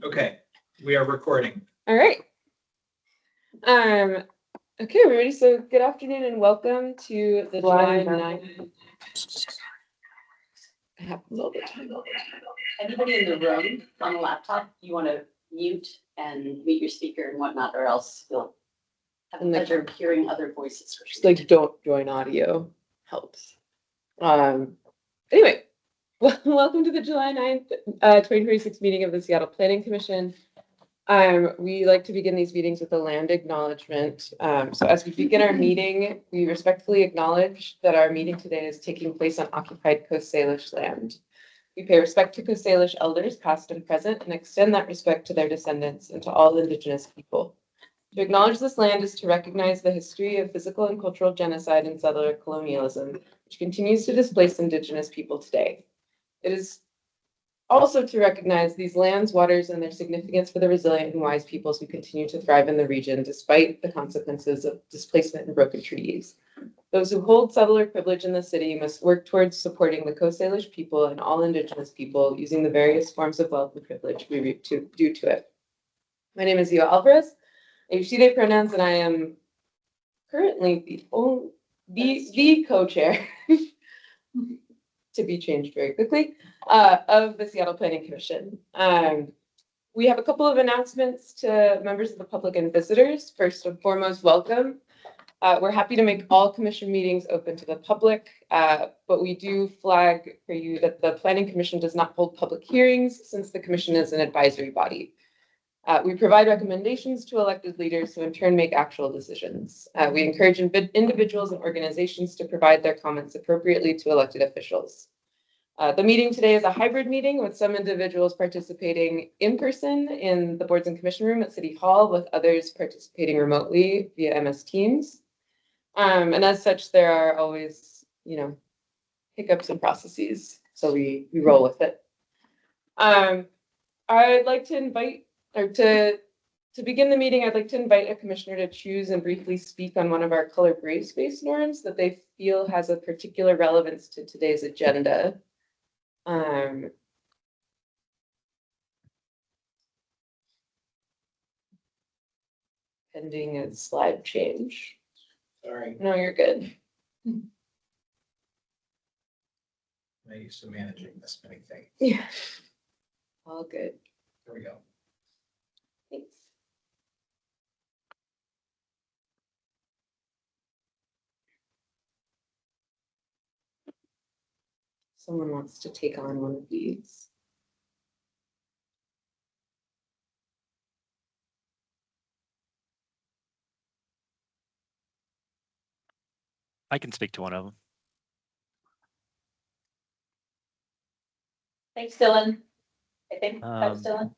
Okay, we are recording. All right. Okay, we're ready. So good afternoon and welcome to the July 9th. It happens all the time. Anybody in the room on a laptop, you want to mute and mute your speaker and whatnot, or else you'll have the pleasure of hearing other voices. Just like don't join audio helps. Anyway, welcome to the July 9th, 2026 meeting of the Seattle Planning Commission. We like to begin these meetings with a land acknowledgement. So as we begin our meeting, we respectfully acknowledge that our meeting today is taking place on occupied Coast Salish land. We pay respect to Coast Salish elders, past and present, and extend that respect to their descendants and to all Indigenous people. To acknowledge this land is to recognize the history of physical and cultural genocide and settler colonialism, which continues to displace Indigenous people today. It is also to recognize these lands, waters, and their significance for the resilient and wise peoples who continue to thrive in the region despite the consequences of displacement and broken treaties. Those who hold settler privilege in the city must work towards supporting the Coast Salish people and all Indigenous people using the various forms of wealth and privilege we due to it. My name is Io Alvarez. I use she, they pronouns, and I am currently the co-chair to be changed very quickly, of the Seattle Planning Commission. We have a couple of announcements to members of the public and visitors. First and foremost, welcome. We're happy to make all commission meetings open to the public, but we do flag for you that the Planning Commission does not hold public hearings since the commission is an advisory body. We provide recommendations to elected leaders who in turn make actual decisions. We encourage individuals and organizations to provide their comments appropriately to elected officials. The meeting today is a hybrid meeting with some individuals participating in person in the boards and commission room at City Hall, with others participating remotely via MS Teams. And as such, there are always, hiccups and processes, so we roll with it. I'd like to invite, or to begin the meeting, I'd like to invite a commissioner to choose and briefly speak on one of our color brave space norms that they feel has a particular relevance to today's agenda. Pending a slide change. Sorry, No, you're good. I'm used to managing this many things. Yeah. All good. There we go. Thanks. Someone wants to take on one of these. I can speak to one of them. Thanks, Dylan. I think that was Dylan.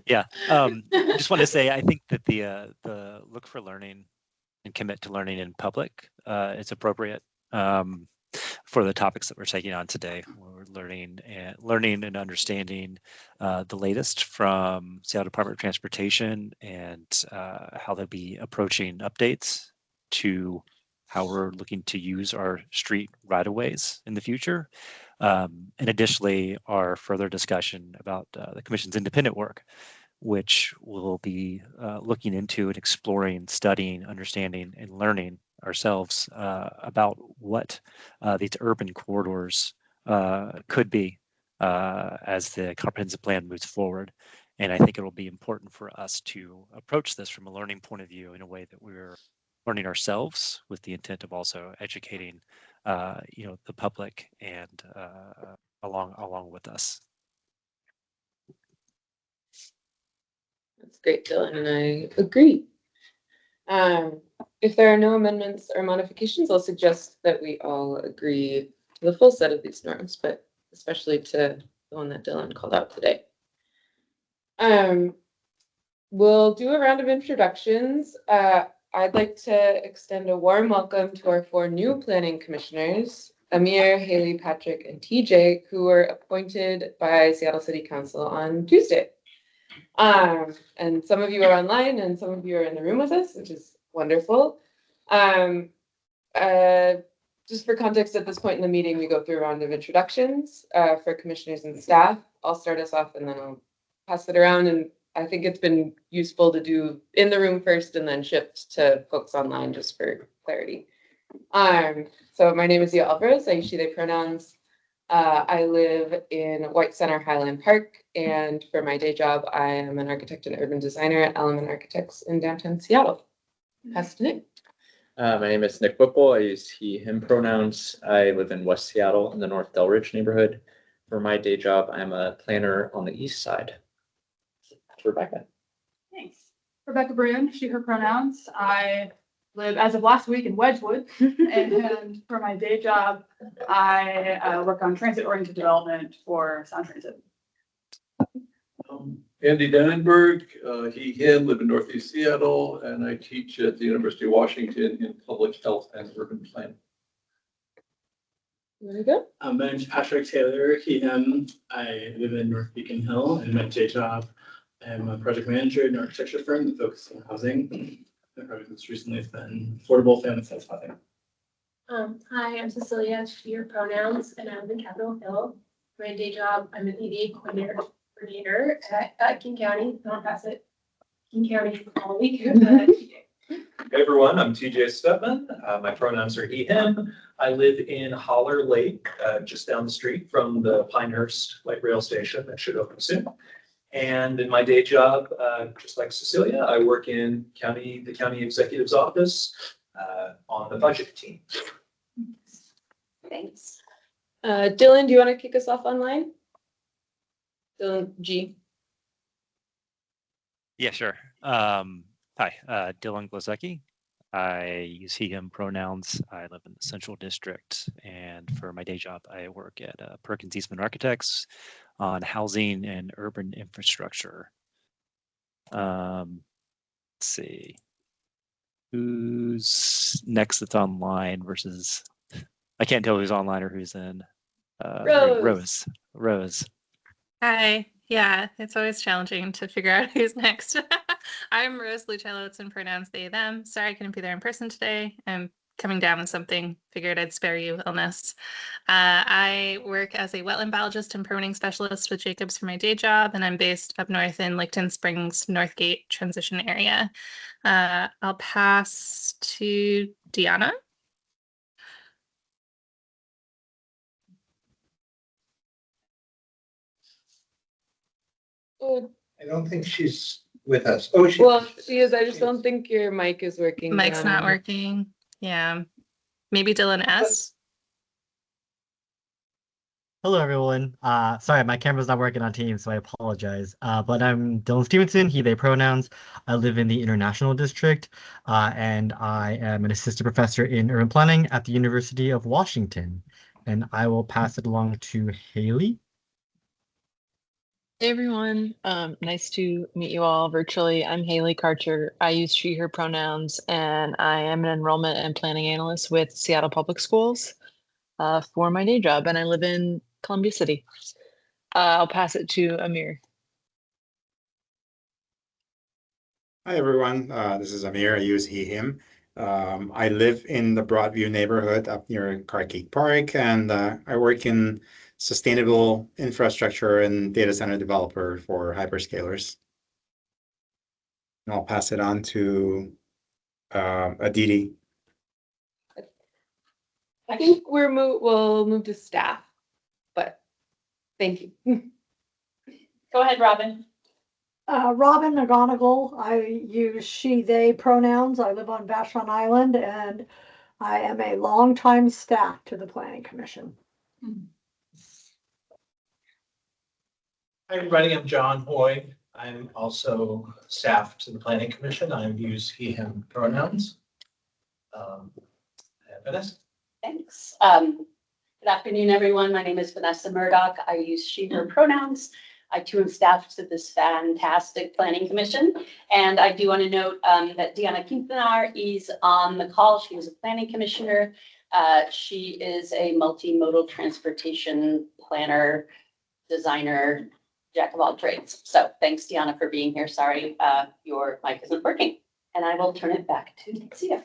Yeah. I just want to say, I think that the look for learning and commit to learning in public is appropriate for the topics that we're taking on today. We're learning and understanding the latest from Seattle Department of Transportation and how they'll be approaching updates to how we're looking to use our street right-of-ways in the future. And additionally, our further discussion about the Commission's independent work, which will be looking into and exploring, studying, understanding, and learning ourselves about what these urban corridors could be as the comprehensive plan moves forward. And I think it will be important for us to approach this from a learning point of view in a way that we're learning ourselves with the intent of also educating the public and along with us. That's great, Dylan, and I agree. If there are no amendments or modifications, I'll suggest that we all agree to the full set of these norms, but especially to the one that Dylan called out today. We'll do a round of introductions. I'd like to extend a warm welcome to our 4 new planning commissioners, Amir, Haley, Patrick, and TJ, who were appointed by Seattle City Council on Tuesday. And some of you are online and some of you are in the room with us, which is wonderful. Just for context, at this point in the meeting, we go through a round of introductions for commissioners and staff. I'll start us off and then I'll pass it around, and I think it's been useful to do in the room first and then shift to folks online just for clarity. So my name is Zia Alvarez. I use she, they pronouns. I live in White Center, Highland Park, and for my day job, I am an architect and urban designer at Element Architects in downtown Seattle. Pass to Nick. My name is Nick Whipple. I use he, him pronouns. I live in West Seattle in the North Delridge neighborhood. For my day job, I'm a planner on the east side. Rebecca. Thanks. Rebecca Brune, she, her pronouns. I live as of last week in Wedgwood. And for my day job, I work on transit-oriented development for Sound Transit. Andy Dannenberg, he, him, live in Northeast Seattle, and I teach at the University of Washington in public health and urban planning. There we go. My name's Patrick Taylor, he, him. I live in North Beacon Hill, and my day job, I'm a project manager in an architecture firm that focuses on housing. The project most recently has been affordable family size housing. Hi, I'm Cecilia, she, her pronouns, and I live in Capitol Hill. My day job, I'm an EDA coordinator at King County. Don't pass it. King County all week. Hey everyone, I'm TJ Stepman. My pronouns are he, him. I live in Holler Lake, just down the street from the Pinehurst Light Rail Station that should open soon. And in my day job, just like Cecilia, I work in the county executive's office on the budget team. Thanks. Dylan, do you want to kick us off online? Dylan G. Yeah, sure. Hi, Dylan Glazecki. I use he, him pronouns. I live in the Central District, and for my day job, I work at Perkins Eastman Architects on housing and urban infrastructure. Let's see. Who's next that's online versus, I can't tell who's online or who's in. Rose. Hi. Yeah, it's always challenging to figure out who's next. I'm Rose Lucello. It's in pronouns they, them. Sorry I couldn't be there in person today. I'm coming down with something. Figured I'd spare you illness. I work as a wetland biologist and permitting specialist with Jacobs for my day job, and I'm based up north in Licton Springs, Northgate transition area. I'll pass to Deanna. I don't think she's with us. Oh, Well, she is. I just don't think your mic is working. Mic's not Deanna. working. Yeah. Maybe Dylan S. Hello, everyone. Sorry, my camera's not working on Teams, so I apologize. But I'm Dylan Stevenson, he, they pronouns. I live in the International District, and I am an assistant professor in urban planning at the University of Washington. And I will pass it along to Haley. Hey everyone, nice to meet you all virtually. I'm Haley Karcher. I use she, her pronouns, and I am an enrollment and planning analyst with Seattle Public Schools for my day job, and I live in Columbia City. I'll pass it to Amir. Hi everyone, this is Amir. I use he, him. I live in the Broadview neighborhood up near Carkeek Park, and I work in sustainable infrastructure and data center developer for hyperscalers. And I'll pass it on to Aditi. I think we'll move to staff, but thank you. Go ahead, Robin. Robin McGonigal. I use she, they pronouns. I live on Vashon Island, and I am a longtime staff to the Planning Commission. Hi, everybody. I'm John Hoy. I'm also staff to the Planning Commission. I use he, him pronouns. Vanessa. Thanks. Good afternoon, everyone. My name is Vanessa Murdoch. I use she, her pronouns. I too am staff to this fantastic Planning Commission. And I do want to note that Deanna Quintanar is on the call. She is a Planning Commissioner. She is a multimodal transportation planner, designer, jack of all trades. So thanks, Deanna, for being here. Sorry, your mic isn't working. And I will turn it back to Sia.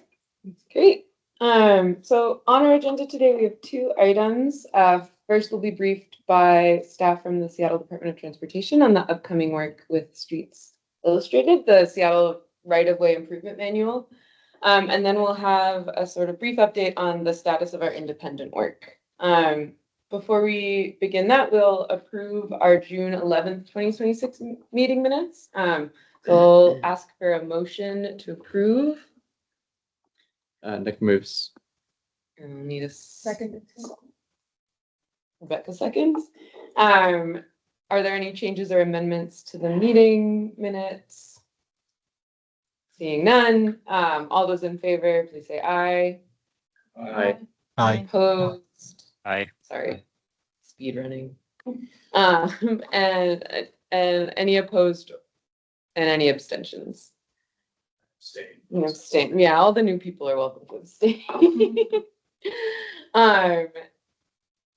Great. So on our agenda today, we have two items. First, we'll be briefed by staff from the Seattle Department of Transportation on the upcoming work with Streets Illustrated, the Seattle Right-of-Way Improvement Manual. And then we'll have a sort of brief update on the status of our independent work. Before we begin that, we'll approve our June 11th, 2026 meeting minutes. So I'll ask for a motion to approve. Nick moves. And we'll need a Second. Rebecca seconds. Are there any changes or amendments to the meeting minutes? Seeing none, all those in favor, please say aye. Aye. Aye. Opposed? Aye. Sorry, speed running. And any opposed and any abstentions? Abstain. Yeah, all the new people are welcome to abstain.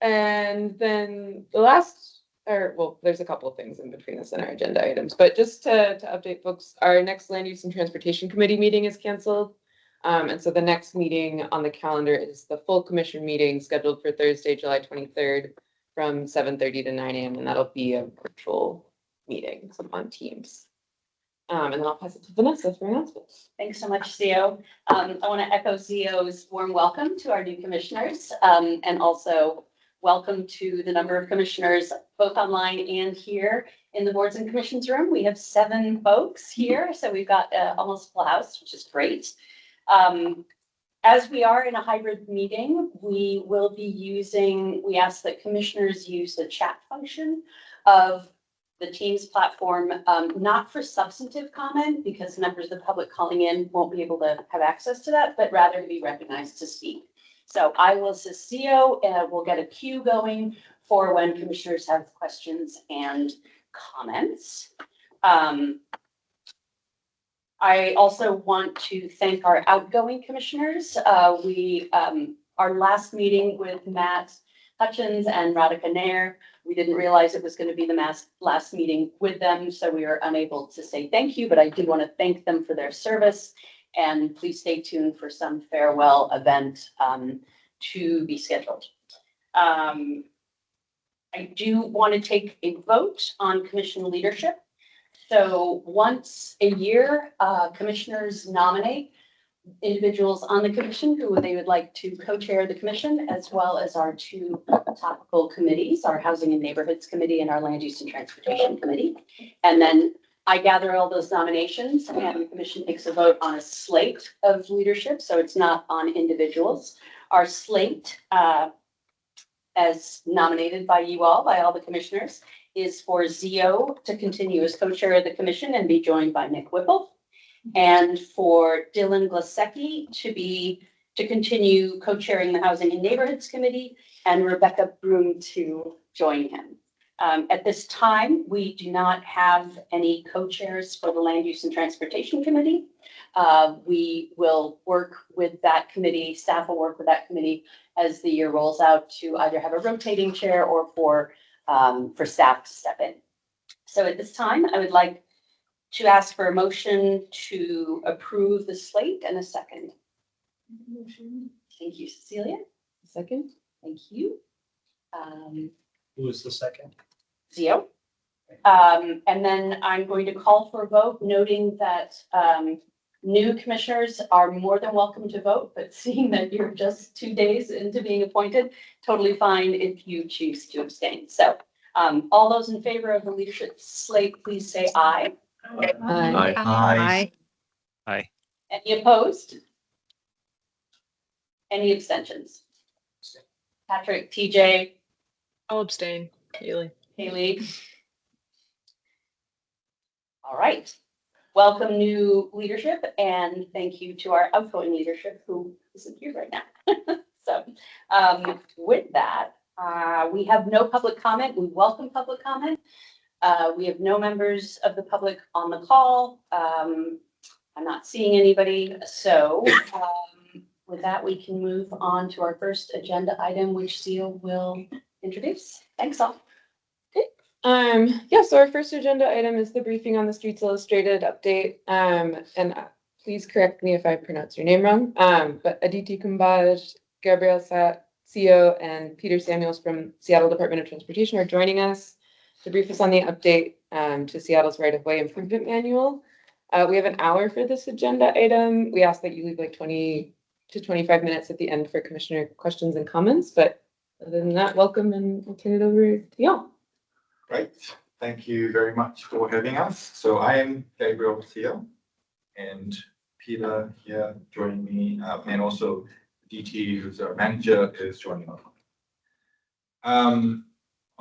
And then the last, there's a couple of things in between this and our agenda items, but just to update folks, our next Land Use and Transportation Committee meeting is canceled. And so the next meeting on the calendar is the full commission meeting scheduled for Thursday, July 23rd from 7:30 to 9 a.m. And that'll be a virtual meeting, so on Teams. And then I'll pass it to Vanessa for announcements. Thanks so much, Zio. I want to echo Zio's warm welcome to our new commissioners, and also welcome to the number of commissioners, both online and here in the boards and commissions room. We have 7 folks here, so we've got almost full house, which is great. As we are in a hybrid meeting, we ask that commissioners use the chat function of the Teams platform, not for substantive comment, because members of the public calling in won't be able to have access to that, but rather to be recognized to speak. So I will assist Zio, and we'll get a queue going for when commissioners have questions and comments. I also want to thank our outgoing commissioners. Our last meeting with Matt Hutchins and Radhika Nair, we didn't realize it was going to be the last meeting with them, so we were unable to say thank you, but I do want to thank them for their service, and please stay tuned for some farewell event to be scheduled. I do want to take a vote on commission leadership. So once a year, commissioners nominate individuals on the commission who they would like to co-chair the commission, as well as our 2 topical committees, our Housing and Neighborhoods Committee and our Land Use and Transportation Committee. And then I gather all those nominations, and the commission takes a vote on a slate of leadership, so it's not on individuals. Our slate, as nominated by you all, by all the commissioners, is for Zio to continue as co-chair of the commission and be joined by Nick Whipple, and for Dylan Glasecki to continue co-chairing the Housing and Neighborhoods Committee, and Rebecca Broom to join him. At this time, we do not have any co-chairs for the Land Use and Transportation Committee. We will work with that committee, staff will work with that committee as the year rolls out to either have a rotating chair or for staff to step in. So at this time, I would like to ask for a motion to approve the slate and a second. Thank you, Cecilia. Second. Thank you. Who was the second? Zio. And then I'm going to call for a vote, noting that new commissioners are more than welcome to vote, but seeing that you're just 2 days into being appointed, totally fine if you choose to abstain. So all those in favor of the leadership slate, please say aye. Aye. Aye. Aye. Any opposed? Any abstentions? Patrick, TJ, I'll abstain. Haley. Haley. All right. Welcome new leadership, and thank you to our outgoing leadership who isn't here right now. So with that, we have no public comment. We welcome public comment. We have no members of the public on the call. I'm not seeing anybody. So with that, we can move on to our first agenda item, which Zio will introduce. Thanks all. Yeah, so our first agenda item is the briefing on the Streets Illustrated update. And please correct me if I pronounce your name wrong. But Aditi Kumbhaj, Gabriel CEO and Peter Samuels from Seattle Department of Transportation are joining us to brief us on the update to Seattle's right-of-way improvement manual. We have an hour for this agenda item. We ask that you leave like 20 to 25 minutes at the end for commissioner questions and comments, but other than that, welcome, and I'll turn it over to y'all. Great. Thank you very much for having us. So I am Gabriel here, and Peter here joining me, and also DT, who's our manager, is joining us. I'm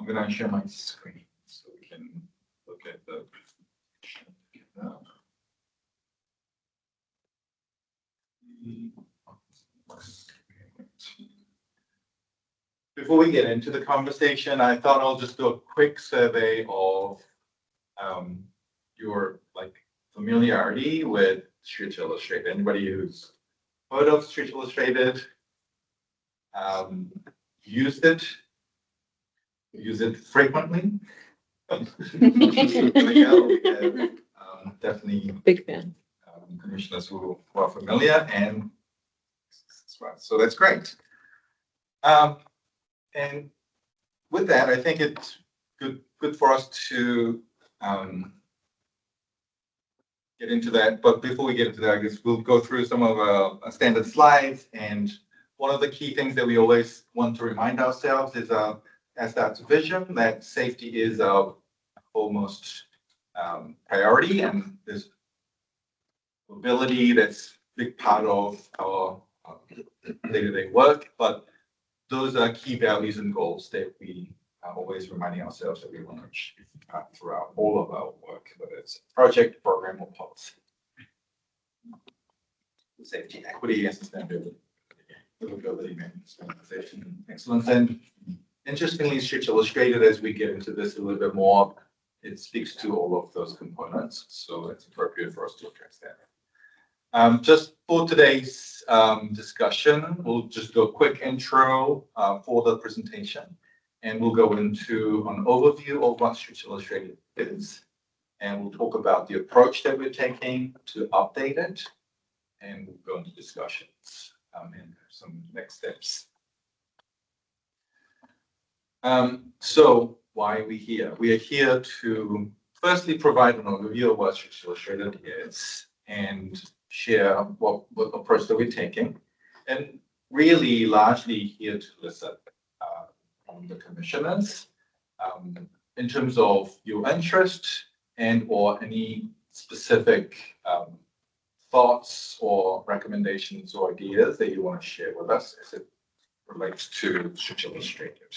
going to share my screen so we can look at the presentation. Before we get into the conversation, I thought I'll just do a quick survey of your familiarity with Streets Illustrated. Anybody who's heard of Streets Illustrated, use it frequently. Definitely big fan. Commissioners who are familiar, and so that's great. And with that, I think it's good for us to get into that. But before we get into that, I guess we'll go through some of our standard slides. And one of the key things that we always want to remind ourselves is SDOT's vision that safety is our foremost priority, and this mobility that's a big part of our day-to-day work. But those are key values and goals that we are always reminding ourselves that we want to achieve throughout all of our work, whether it's project, program, or policy. Safety, equity, and sustainability, livability, standardization, excellence. And interestingly, Streets Illustrated, as we get into this a little bit more, it speaks to all of those components. So it's appropriate for us to address that. Just for today's discussion, we'll just do a quick intro for the presentation, and we'll go into an overview of what Streets Illustrated is, and we'll talk about the approach that we're taking to update it, and we'll go into discussions and some next steps. So why are we here? We are here to firstly provide an overview of what Streets Illustrated is and share what approach that we're taking, and really largely here to listen from the commissioners in terms of your interest and or any specific thoughts or recommendations or ideas that you want to share with us as it relates to Streets Illustrated.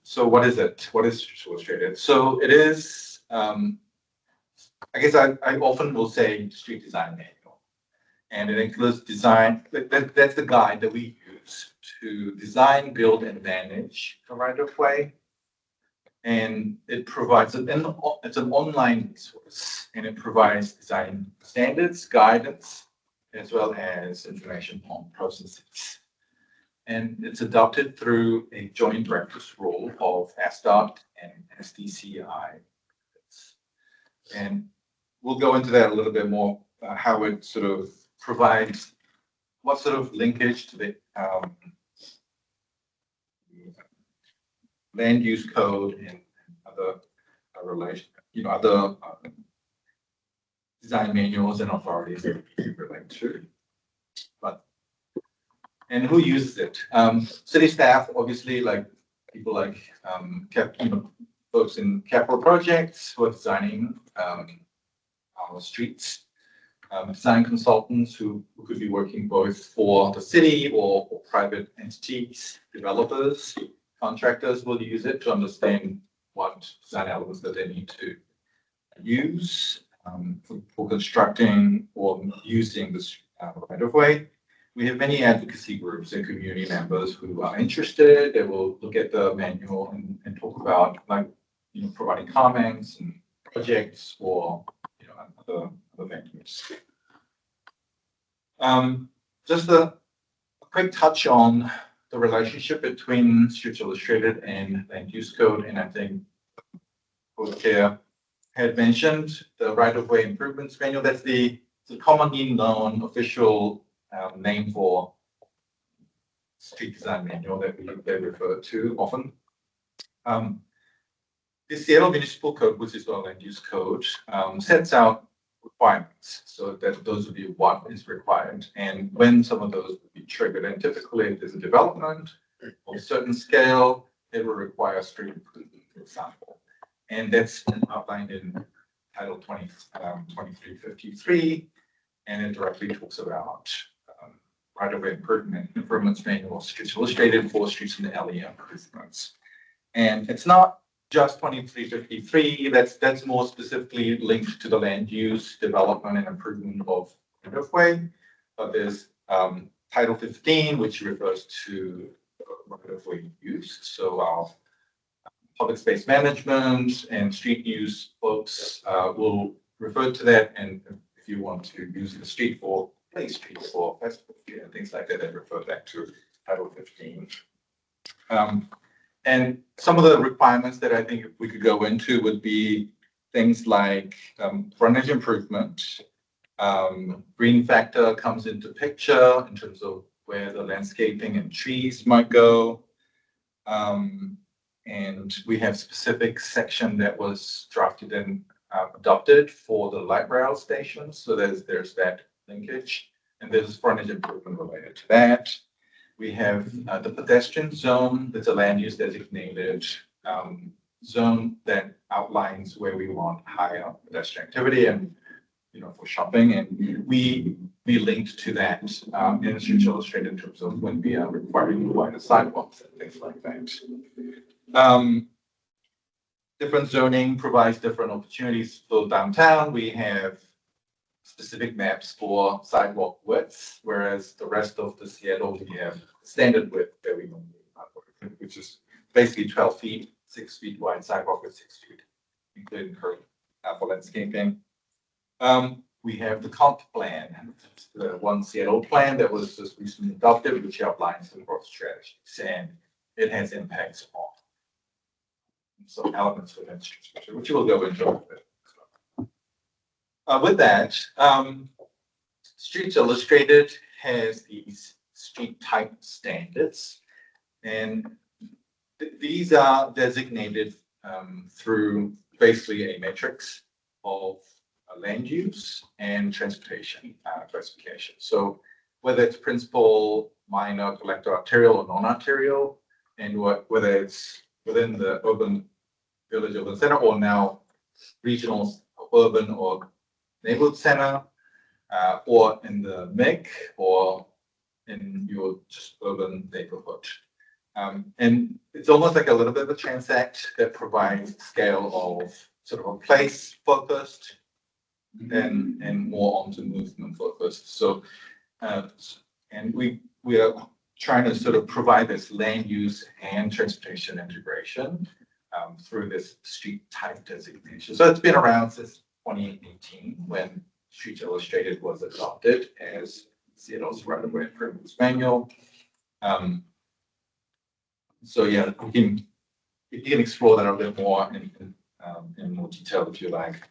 So what is it? What is Streets Illustrated? So it is I guess I often will say street design manual, and it includes design. That's the guide that we use to design, build, and manage the right-of-way. And it provides it's an online resource, and it provides design standards, guidance, as well as information on processes. And it's adopted through a joint reference rule of SDOT and SDCI. And we'll go into that a little bit more, how it sort of provides what sort of linkage to the land use code and other other design manuals and authorities that we relate to. And who uses it? City staff, obviously, like people like folks in capital projects who are designing our streets, design consultants who could be working both for the city or private entities, developers, contractors will use it to understand what design elements that they need to use for constructing or using this right-of-way. We have many advocacy groups and community members who are interested. They will look at the manual and talk about providing comments and projects or other venues. Just a quick touch on the relationship between Streets Illustrated and Land Use Code, and I think Co-Chair had mentioned the right-of-way improvements manual. That's the commonly known official name for street design manual that they refer to often. The Seattle Municipal Code, which is our land use code, sets out requirements. So that those would be what is required and when some of those would be triggered. And typically, if there's a development of a certain scale, it will require street improvement, for example. And that's outlined in Title 2353, and it directly talks about right-of-way improvements manual, streets illustrated for streets in the LEM improvements. And it's not just 2353, that's more specifically linked to the land use, development, and improvement of right-of-way. But there's Title 15, which refers to right-of-way use. So our public space management and street use folks will refer to that. And if you want to use the street for play streets or festival and things like that, they refer back to Title 15. And some of the requirements that I think we could go into would be things like frontage improvement. Green factor comes into picture in terms of where the landscaping and trees might go. And we have specific section that was drafted and adopted for the light rail stations. So there's that linkage, and there's frontage improvement related to that. We have the pedestrian zone. That's a land use designated zone that outlines where we want higher pedestrian activity and for shopping. And we linked to that in Streets Illustrated in terms of when we are requiring wider sidewalks and things like that. Different zoning provides different opportunities for downtown. We have specific maps for sidewalk widths, whereas the rest of the Seattle, we have standard width that we normally work, which is basically 12 feet, 6 feet wide sidewalk with 6 feet, including curb for landscaping. We have the comp plan, the One Seattle plan that was just recently adopted, which outlines the growth strategies, and it has impacts on some elements within street structure, which we'll go into a little bit. With that, Streets Illustrated has these street type standards, and these are designated through basically a matrix of land use and transportation classification. So whether it's principal, minor, collector, arterial, or non-arterial, and whether it's within the urban village, urban center, or now regional, urban, or neighborhood center, or in the MIC, or in your just urban neighborhood. And it's almost like a little bit of a transact that provides scale of sort of a place focused and more onto movement focused. So, and we are trying to sort of provide this land use and transportation integration through this street type designation. So it's been around since 2018 when Streets Illustrated was adopted as Seattle's right-of-way improvements manual. So yeah, you can explore that a bit more in more detail if you like,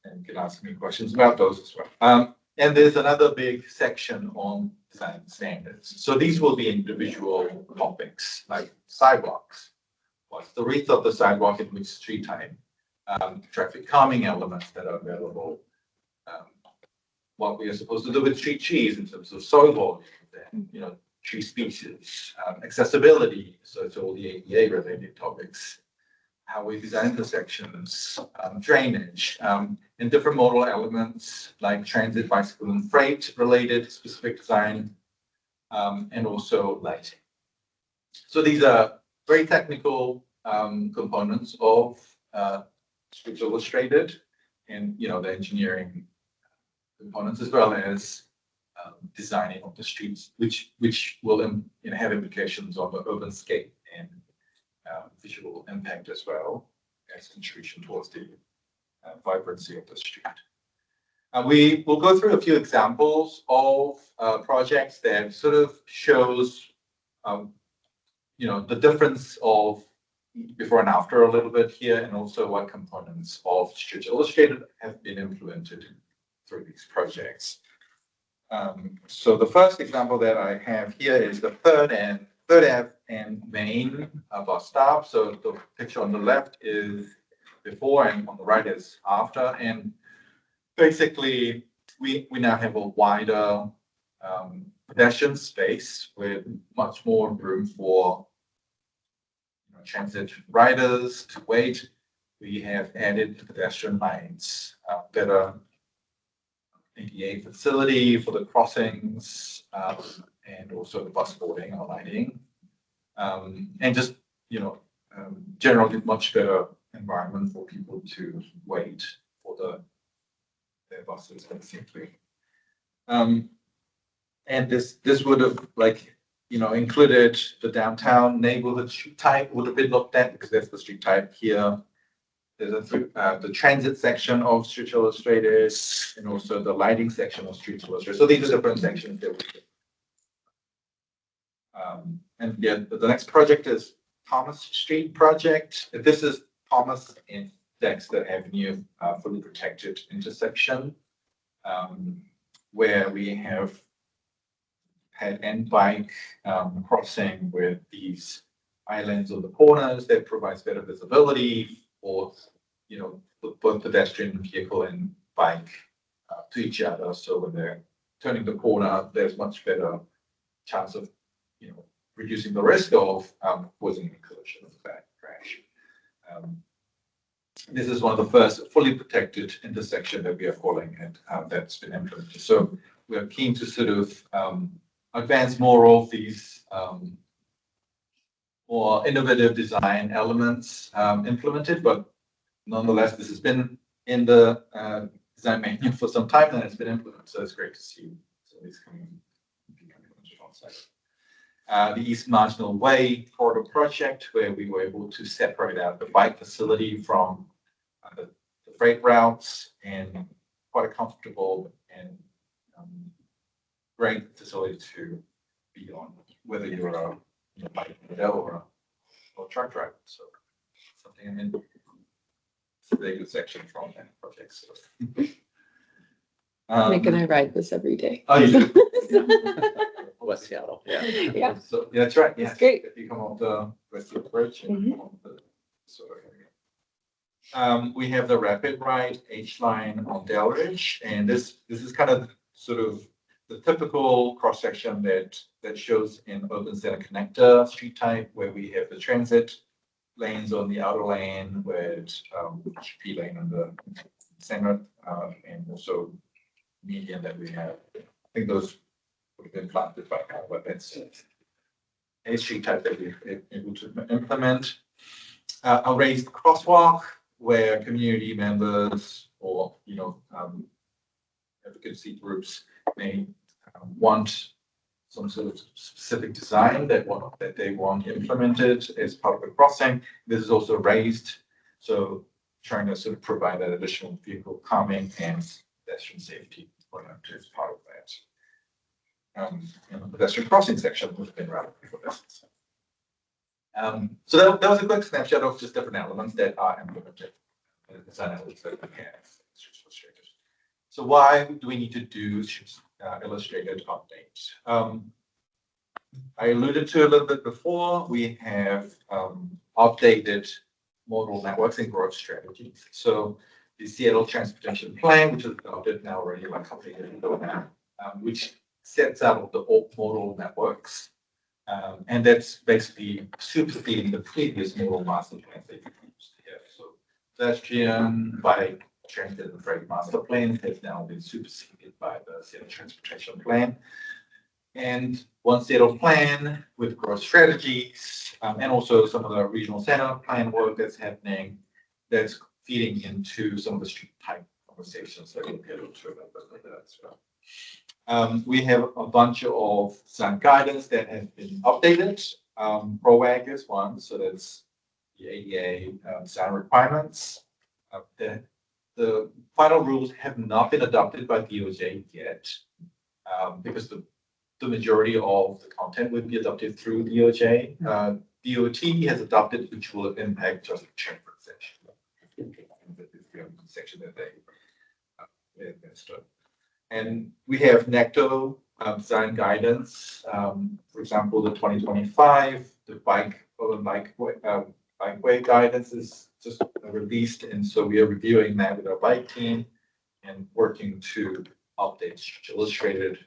and you can ask me questions about those as well. And there's another big section on design standards. So these will be individual topics like sidewalks. What's the width of the sidewalk in which street type? Traffic calming elements that are available. What we are supposed to do with street trees in terms of soil volume, and, tree species, accessibility. So it's all the ADA related topics. How we design intersections, drainage, and different modal elements like transit, bicycle, and freight related specific design, and also lighting. So these are very technical components of Streets Illustrated, and the engineering components as well as designing of the streets, which will have implications on the urban scape and visual impact as well as contribution towards the vibrancy of the street. We will go through a few examples of projects that sort of shows the difference of before and after a little bit here, and also what components of Streets Illustrated have been implemented through these projects. So the first example that I have here is the Third Ave and Main bus stop. So the picture on the left is before and on the right is after. And basically, we now have a wider pedestrian space with much more room for transit riders to wait. We have added pedestrian lanes, better ADA facility for the crossings, and also the bus boarding or lighting. And just, generally much better environment for people to wait for their buses, basically. And this would have included the downtown neighborhood street type would have been looked at because that's the street type here. There's the transit section of Street Illustrated and also the lighting section of Street Illustrated. So these are different sections that we did. And yeah, the next project is Thomas Street project. This is Thomas and Dexter Avenue, fully protected intersection, where we have had and bike crossing with these islands on the corners that provides better visibility for both pedestrian vehicle and bike to each other. So when they're turning the corner, there's much better chance of reducing the risk of causing a collision of that crash. This is one of the first fully protected intersection that we are calling it that's been implemented. So we are keen to sort of advance more of these more innovative design elements implemented, but nonetheless, this has been in the design manual for some time and it's been implemented. So it's great to see some of these coming on site. The East Marginal Way corridor project, where we were able to separate out the bike facility from the freight routes, and quite a comfortable and great facility to be on, whether you're a bike or a truck driver. So something I mean, it's a very good section from that project. So. Nick and I ride this every day. Oh, you do? West Seattle. Yeah. Yeah. So yeah, that's right. Yes. It's great. If you come off the Westfield Bridge and come off the sort of area. We have the rapid ride H line on Delridge, and this is kind of sort of the typical cross section that shows in Urban Center Connector street type, where we have the transit lanes on the outer lane with GP lane on the center, and also median that we have. I think those would have been planted by now, but that's a street type that we're able to implement. A raised crosswalk where community members or advocacy groups may want some sort of specific design that they want implemented as part of the crossing. This is also raised, so trying to sort of provide that additional vehicle calming and pedestrian safety as part of that. And the pedestrian crossing section has been relevant for this. So that was a quick snapshot of just different elements that are implemented in the design elements that we have. So why do we need to do illustrated updates? I alluded to a little bit before. We have updated modal networks and growth strategies. So the Seattle Transportation Plan, which is adopted now already like a couple of years ago now, which sets out the modal networks. And that's basically superseding the previous modal master plans that you used to have. So pedestrian, bike, transit, and freight master plans has now been superseded by the Seattle Transportation Plan. And one Seattle plan with growth strategies, and also some of the regional center plan work that's happening, that's feeding into some of the street type conversations that we'll get into a little bit later as well. We have a bunch of design guidance that has been updated. ProAg is one, so that's the ADA design requirements. The final rules have not been adopted by DOJ yet, because the majority of the content would be adopted through DOJ. DOT has adopted, which will impact just the chamber section. Section that they administer. And we have NECTO design guidance. For example, the 2025, the bikeway guidance is just released. And so we are reviewing that with our bike team and working to update illustrated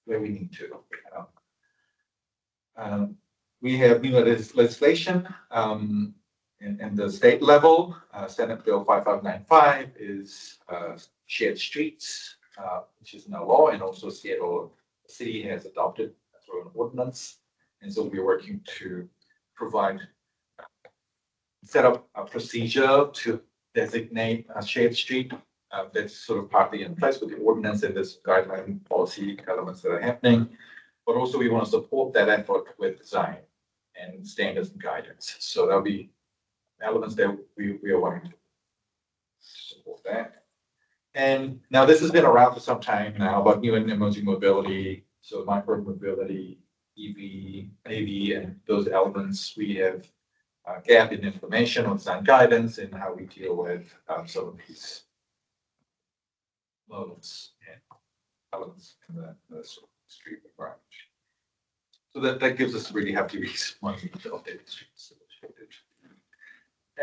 where we need to. We have new legislation in the state level. Senate Bill 5595 is shared streets, which is now law, and also Seattle City has adopted through an ordinance. And so we're working to set up a procedure to designate a shared street that's sort of partly in place with the ordinance and this guideline policy elements that are happening. But also we want to support that effort with design and standards and guidance. So there'll be elements that we are wanting to support that. And now this has been around for some time now, but new and emerging mobility, so micro mobility, EV, AV, and those elements, we have a gap in information on design guidance and how we deal with some of these modes and elements in the sort of street environment. So that gives us a really hefty reason why we need to update the streets.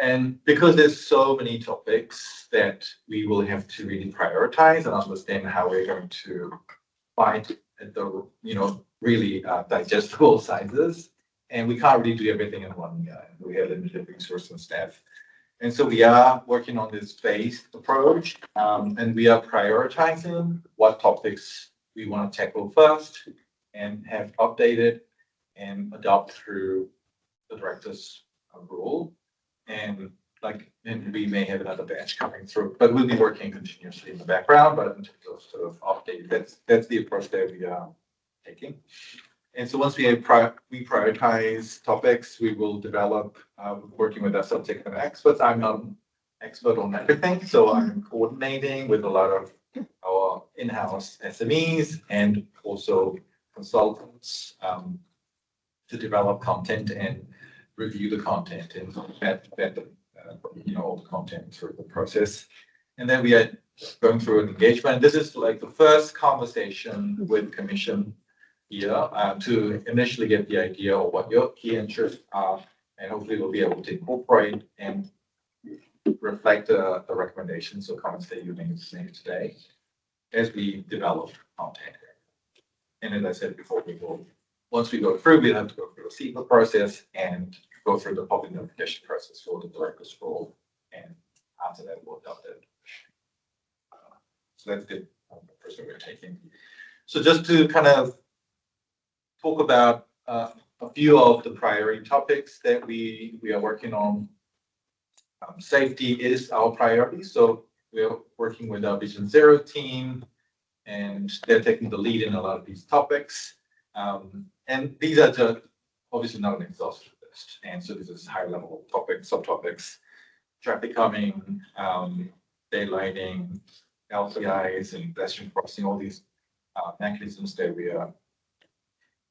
And because there's so many topics that we will have to really prioritize and understand how we're going to find at the really digestible sizes, and we can't really do everything in one year. We have limited resource and staff, and so we are working on this phased approach, and we are prioritizing what topics we want to tackle first and have updated and adopt through the director's rule. And we may have another batch coming through, but we'll be working continuously in the background. But in terms of sort of update, that's the approach that we are taking. And so once we prioritize topics, we will develop, working with our subject matter experts. I'm not an expert on everything, so I'm coordinating with a lot of our in-house SMEs and also consultants to develop content and review the content and vet all the content through the process. And then we are going through an engagement. This is like the first conversation with Commission here to initially get the idea of what your key interests are, and hopefully we'll be able to incorporate and reflect the recommendations or comments that you made today as we develop content. And as I said before, once we go through, we'll have to go through the CEPA process and go through the public notification process for the director's role, and after that, we'll adopt it. So that's the process we're taking. So just to kind of talk about a few of the priority topics that we are working on. Safety is our priority, so we're working with our Vision Zero team, and they're taking the lead in a lot of these topics. And these are just obviously not an exhaustive list. And so this is higher level topics, subtopics, traffic calming, daylighting, LCIs, and pedestrian crossing, all these mechanisms that we are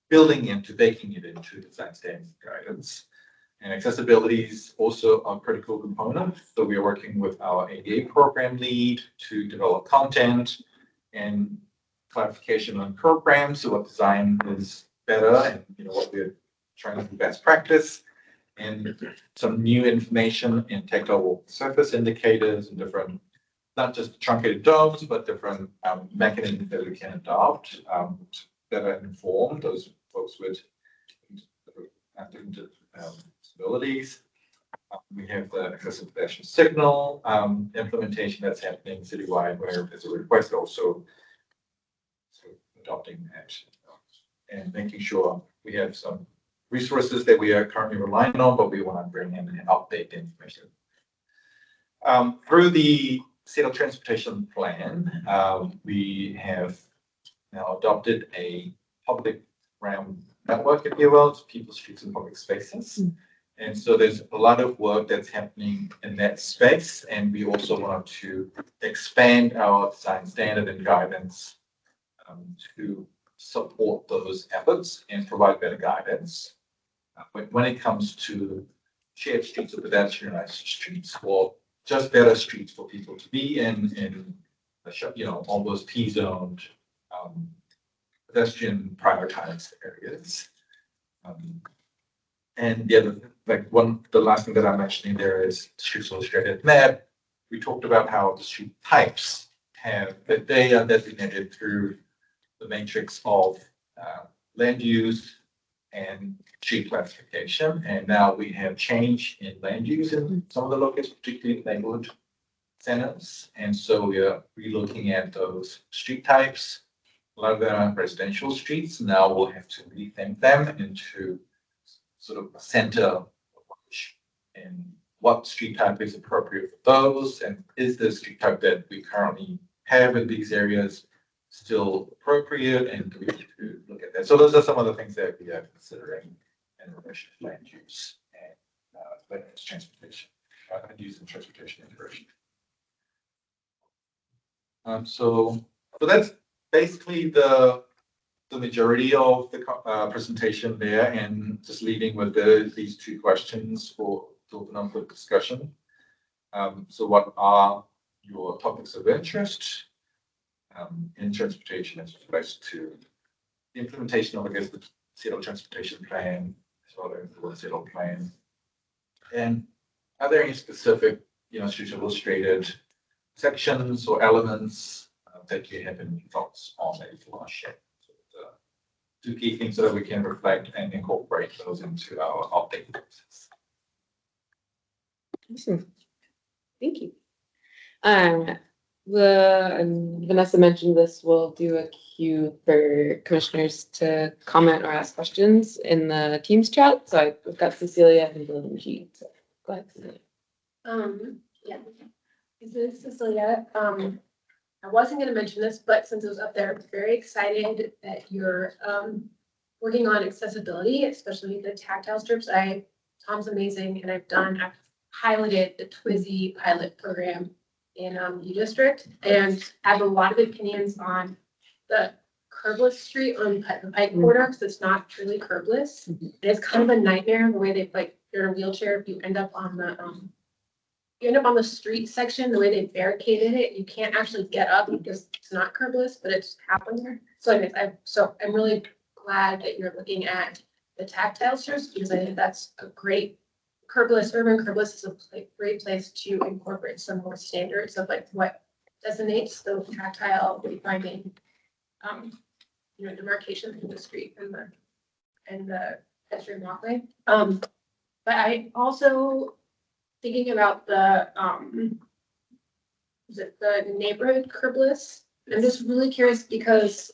building into, baking it into design standards guidance. And accessibility is also a critical component. So we are working with our ADA program lead to develop content and clarification on programs, so what design is better and what we're trying to do best practice, and some new information in tactile surface indicators and different, not just truncated domes, but different mechanisms that we can adopt that are informed those folks with different disabilities. We have the accessible pedestrian signal implementation that's happening citywide, where there's a request also adopting that and making sure we have some resources that we are currently relying on, but we want to bring in and update the information. Through the Seattle Transportation Plan, we have now adopted a public realm network, if you will, people, streets, and public spaces. And so there's a lot of work that's happening in that space, and we also want to expand our design standard and guidance to support those efforts and provide better guidance. When it comes to shared streets or pedestrianized streets, or just better streets for people to be in all those P-zoned, pedestrian prioritized areas. And the other, the last thing that I'm mentioning there is the streets illustrated map. We talked about how the street types that they are designated through the matrix of land use and street classification. And now we have change in land use in some of the locations, particularly neighborhood centers. And so we are relooking at those street types. A lot of them are residential streets. Now we'll have to rethink them into sort of a center approach. And what street type is appropriate for those? And is the street type that we currently have in these areas still appropriate? And do we need to look at that? So those are some of the things that we are considering in relation to land use and land use transportation, and use and transportation integration. So that's basically the majority of the presentation there, and just leaving with these two questions to open up for discussion. So what are your topics of interest in transportation as it relates to the implementation of, I guess, the Seattle Transportation Plan, as well as the Seattle Plan? And are there any specific, street illustrated sections or elements that you have any thoughts on that you want to share? Two key things so that we can reflect and incorporate those into our update process. Awesome. Thank you. Vanessa mentioned this. We'll do a queue for commissioners to comment or ask questions in the Teams chat. So we've got Cecilia and Bill and Jean. So go ahead, Cecilia. Yeah. This is Cecilia. I wasn't going to mention this, but since it was up there, I'm very excited that you're working on accessibility, especially the tactile strips. Tom's amazing, and I've piloted the Twizy pilot program in U District, and I have a lot of opinions on the curbless street on the bike corridor because it's not truly curbless. And it's kind of a nightmare the way they you're in a wheelchair. If you end up on the street section, the way they barricaded it, you can't actually get up because it's not curbless, but it's happened there. So anyways, I'm really glad that you're looking at the tactile strips because I think that's a great urban curbless is a great place to incorporate some more standards of what designates the tactile finding, demarcation between the street and the pedestrian walkway. But I also thinking about the neighborhood curbless. I'm just really curious because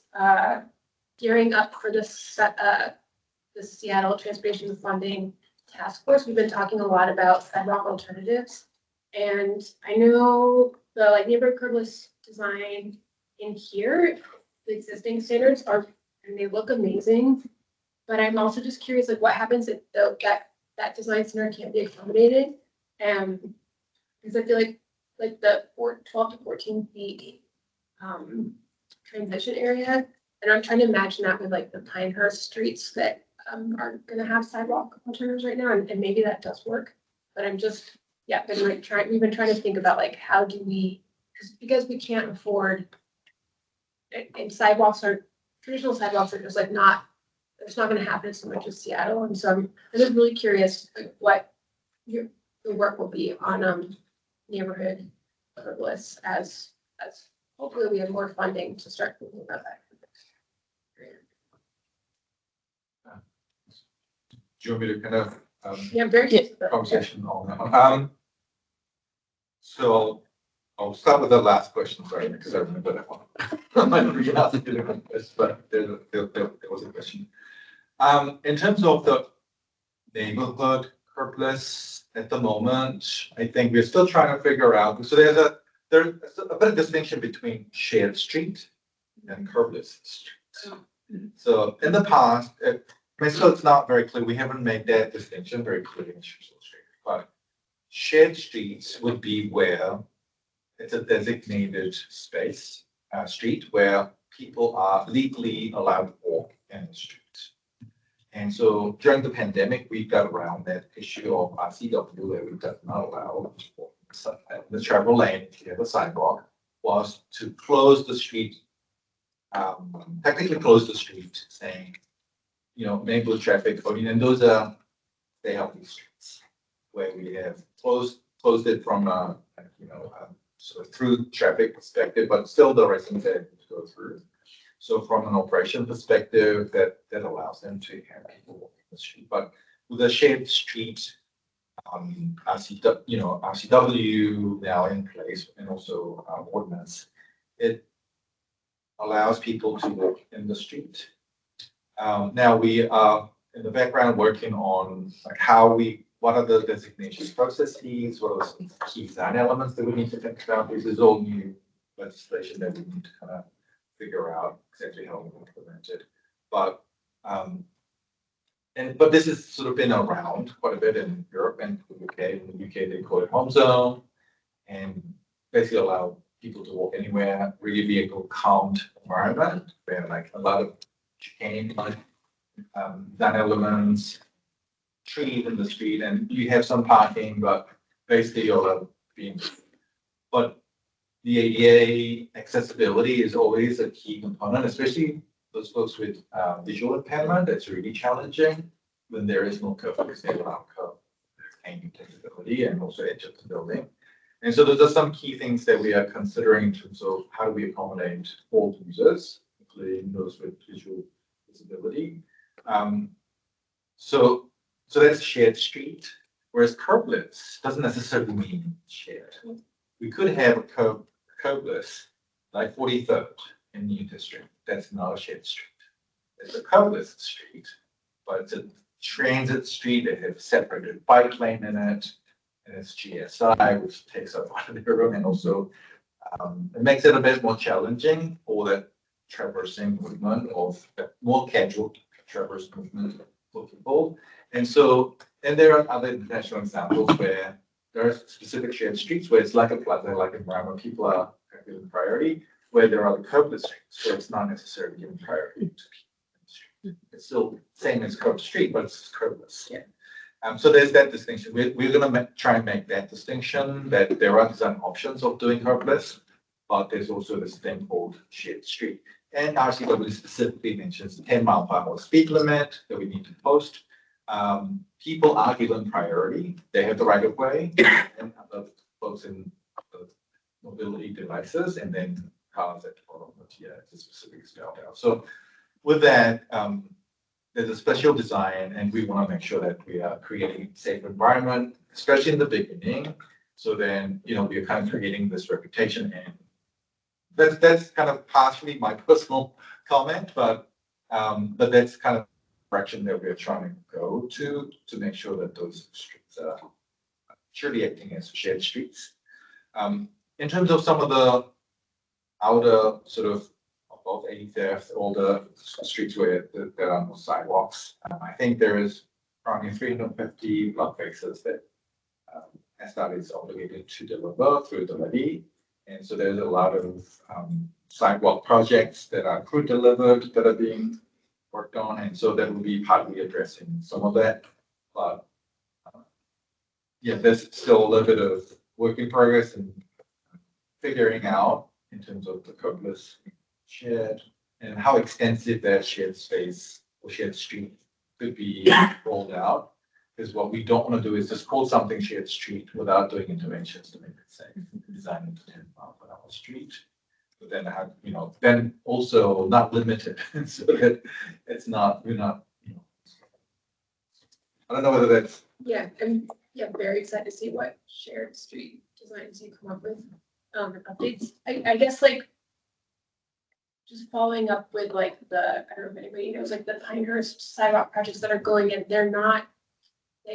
gearing up for the Seattle Transportation Funding Task Force, we've been talking a lot about sidewalk alternatives, and I know the neighborhood curbless design in here, the existing standards and they look amazing, but I'm also just curious what happens if that design center can't be accommodated. Because I feel like the 12 to 14 feet transition area, and I'm trying to imagine that with the Pinehurst streets that are going to have sidewalk alternatives right now, and maybe that does work. But I'm just we've been trying to think about how do we, because we can't afford, and traditional sidewalks are just it's not going to happen so much as Seattle, and so I'm just really curious what the work will be on neighborhood curbless as hopefully we have more funding to start thinking about that. Do you want me to kind of I'm very curious about conversation on that one? So I'll start with the last question, sorry, because I remember that one. I might reach out to different this, but there was a question. In terms of the neighborhood curbless at the moment, I think we're still trying to figure out. So there's a bit of distinction between shared street and curbless street. So in the past, so it's not very clear. We haven't made that distinction very clear in street. But shared streets would be where it's a designated space, street, where people are legally allowed to walk in the street. And so during the pandemic, we got around that issue of RCW where we does not allow the travel lane, if you have a sidewalk, was to close the street, technically close the street, saying, enable traffic only, and those are the healthy streets where we have closed it from sort of through traffic perspective, but still the residents have to go through. So from an operation perspective, that allows them to have people walking the street. But with a shared street, RCW now in place, and also ordinance, it allows people to walk in the street. Now we are in the background working on like what are the designation processes, what are some key design elements that we need to think about. This is all new legislation that we need to kind of figure out exactly how we implement it. But this has sort of been around quite a bit in Europe and the UK. In the UK, they call it home zone, and basically allow people to walk anywhere, really vehicle calmed environment where like a lot of chicane, design elements, trees in the street, and you have some parking, but basically you're allowed being. But the ADA accessibility is always a key component, especially those folks with visual impairment. It's really challenging when there is no curve, because they allow curve accessibility and also edge of the building. And so those are some key things that we are considering in terms of how do we accommodate all users, including those with visual disability. So that's shared street, whereas curbless doesn't necessarily mean shared. We could have a curbless like 43rd in New District. That's not a shared street. It's a curbless street, but it's a transit street. It has separated bike lane in it, and it's GSI, which takes up one of the room, and also it makes it a bit more challenging for that traversing movement of more casual traverse movement for people. And there are other international examples where there are specific shared streets where it's like a plaza, like environment, people are given priority, where there are the curbless streets, where it's not necessarily given priority to people. It's still same as curved street, but it's curbless. Yeah. So there's that distinction. We're going to try and make that distinction, that there are design options of doing curbless, but there's also this thing called shared street. And RCW specifically mentions the 10-mile-per-hour speed limit that we need to post. People are given priority. They have the right of way, and other folks in mobility devices, and then cars that follow the specific scale down. So with that, there's a special design, and we want to make sure that we are creating a safe environment, especially in the beginning. So then, we are kind of creating this reputation, and that's kind of partially my personal comment, but that's kind of the direction that we're trying to go to make sure that those streets are surely acting as shared streets. In terms of some of the outer sort of above 80th, all the streets where there are no sidewalks, I think there is around 350 block faces that SDOT is obligated to deliver through the levy. And so there's a lot of sidewalk projects that are crew delivered that are being worked on. And so that will be partly addressing some of that. But there's still a little bit of work in progress and figuring out in terms of the curbless shared and how extensive that shared space or shared street could be rolled out. Because what we don't want to do is just call something shared street without doing interventions to make it safe. Design it to 10-mile-per-hour street, but then have, then also not limited so that it's not, we're not, I don't know whether that's. Yeah, I'm very excited to see what shared street designs you come up with, updates. I guess like just following up with like I don't know if anybody knows, like the Pinehurst sidewalk projects that are going in, they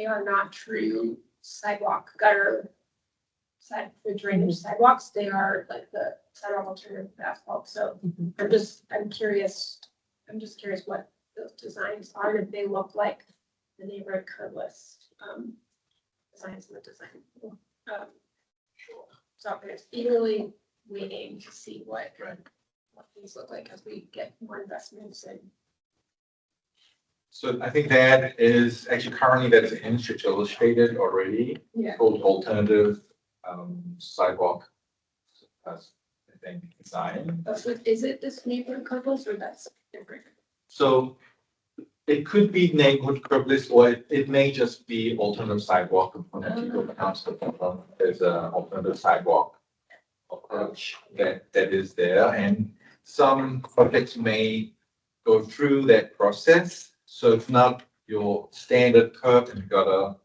are not true sidewalk gutter for drainage sidewalks. They are like the sidewalk alternative to asphalt. So I'm just curious what those designs are, if they look like the neighborhood curbless designs in the design. So I'm just eagerly waiting to see what these look like as we get more investments in. So I think that is actually currently that's in Church illustrated already. Yeah. Called alternative sidewalk then design. Is it this neighborhood couples or that's different? So it could be neighborhood curb list, or it may just be alternative sidewalk component. People pronounce the problem. There's an alternative sidewalk approach that is there, and some projects may go through that process. So it's not your standard curb and you've got a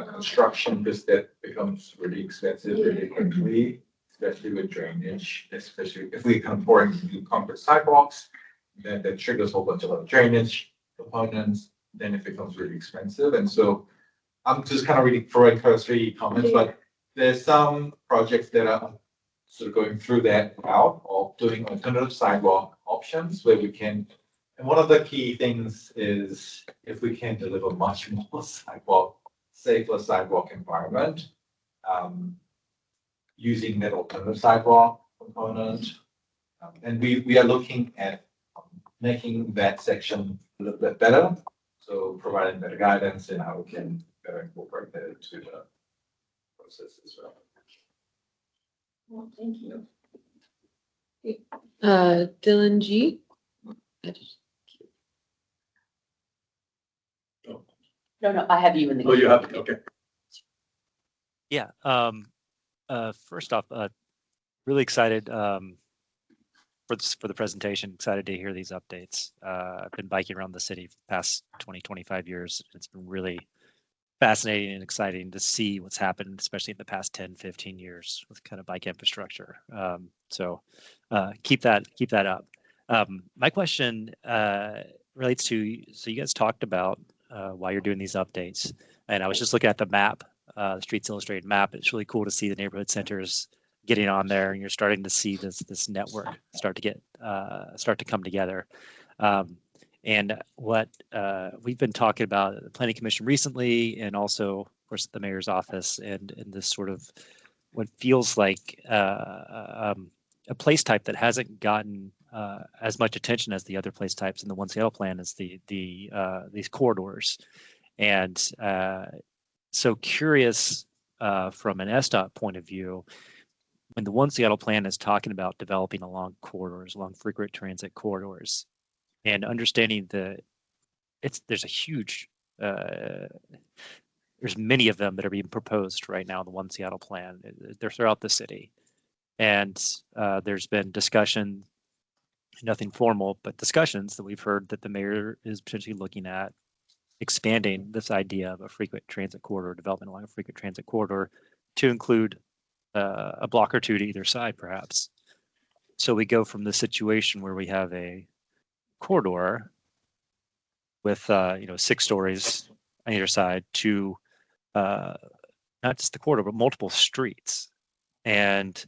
construction, because that becomes really expensive really quickly, especially with drainage, especially if we come pouring new concrete sidewalks, then that triggers a whole bunch of other drainage components, then it becomes really expensive. And so I'm just kind of reading throwing cursory comments, but there's some projects that are sort of going through that route of doing alternative sidewalk options where we can. And one of the key things is if we can deliver much more safer sidewalk environment, using that alternative sidewalk component. And we are looking at making that section a little bit better. So providing better guidance and how we can better incorporate that into the process as well. Well, thank you. Dylan G. No, I have you in the. Oh, you have it, okay. Yeah. First off, really excited for the presentation. Excited to hear these updates. I've been biking around the city for the past 20-25 years. It's been really fascinating and exciting to see what's happened, especially in the past 10-15 years with kind of bike infrastructure. So keep that up. My question relates to, so you guys talked about why you're doing these updates, and I was just looking at the map, the Streets Illustrated map. It's really cool to see the neighborhood centers getting on there, and you're starting to see this network start to come together. And what we've been talking about at the Planning Commission recently, and also, of course, the mayor's office, and this sort of what feels like a place type that hasn't gotten as much attention as the other place types in the One Seattle plan is these corridors. And so curious from an SDOT point of view, when the One Seattle plan is talking about developing along corridors, along frequent transit corridors, and understanding there's a huge, there's many of them that are being proposed right now in the One Seattle plan. They're throughout the city. And there's been discussion, nothing formal, but discussions that we've heard that the mayor is potentially looking at expanding this idea of a frequent transit corridor, development along a frequent transit corridor, to include a block or two to either side, perhaps. So we go from the situation where we have a corridor with 6 stories on either side to not just the corridor, but multiple streets. And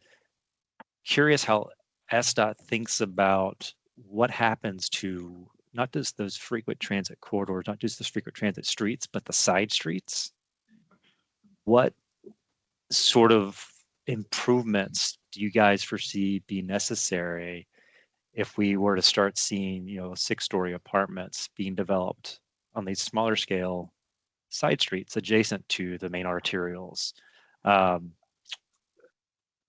curious how SDOT thinks about what happens to not just those frequent transit corridors, not just those frequent transit streets, but the side streets. What sort of improvements do you guys foresee be necessary if we were to start seeing, 6-story apartments being developed on these smaller scale side streets adjacent to the main arterials?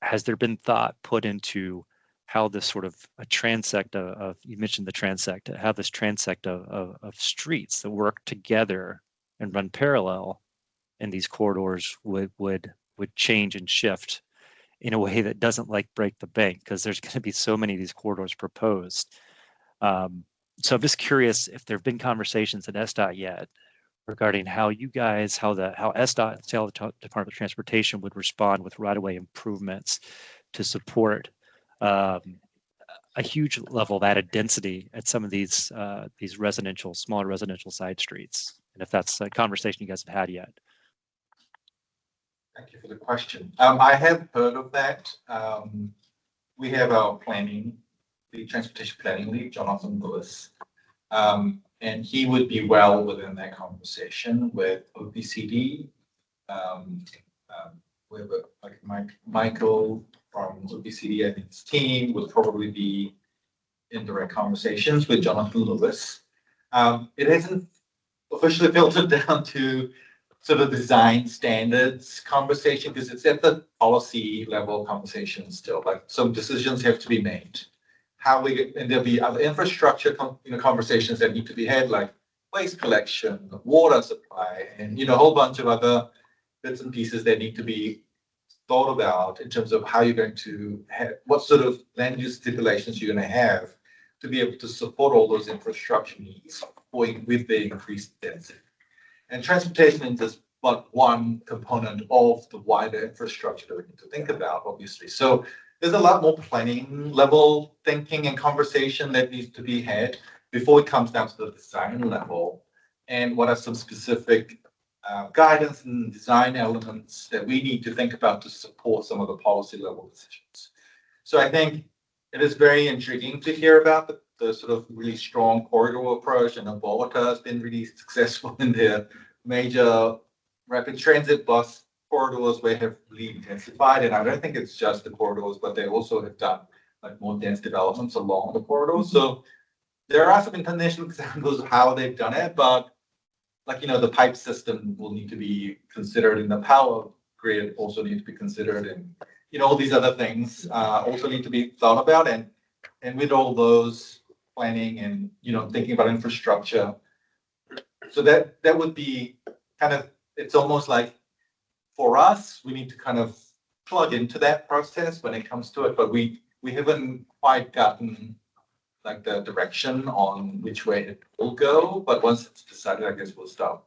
Has there been thought put into how this sort of a transect of you mentioned the transect, how this transect of streets that work together and run parallel in these corridors would change and shift in a way that doesn't break the bank, because there's going to be so many of these corridors proposed. So I'm just curious if there have been conversations at SDOT yet regarding how you guys, how SDOT, Seattle Department of Transportation, would respond with right-of-way improvements to support a huge level of added density at some of these smaller residential side streets, and if that's a conversation you guys have had yet. Thank you for the question. I have heard of that. We have our the transportation planning lead, Jonathan Lewis, and he would be well within that conversation with OPCD. With Michael from OPCD, I think his team would probably be in direct conversations with Jonathan Lewis. It hasn't officially filtered down to sort of design standards conversation, because it's at the policy level conversation still, like some decisions have to be made. And there'll be other infrastructure, conversations that need to be had, like waste collection, water supply, and, a whole bunch of other bits and pieces that need to be thought about in terms of how you're going to have, what sort of land use stipulations you're going to have to be able to support all those infrastructure needs with the increased density. And transportation is just but one component of the wider infrastructure that we need to think about, obviously. So there's a lot more planning level thinking and conversation that needs to be had before it comes down to the design level. And what are some specific guidance and design elements that we need to think about to support some of the policy level decisions. So I think it is very intriguing to hear about the sort of really strong corridor approach, and Alberta has been really successful in their major rapid transit bus corridors where have really intensified. And I don't think it's just the corridors, but they also have done like more dense developments along the corridors. So there are some international examples of how they've done it, but like, the pipe system will need to be considered, and the power grid also need to be considered, and, all these other things also need to be thought about. And with all those planning and, thinking about infrastructure, so that would be kind of, it's almost like for us, we need to kind of plug into that process when it comes to it, but we haven't quite gotten like the direction on which way it will go. But once it's decided, I guess we'll start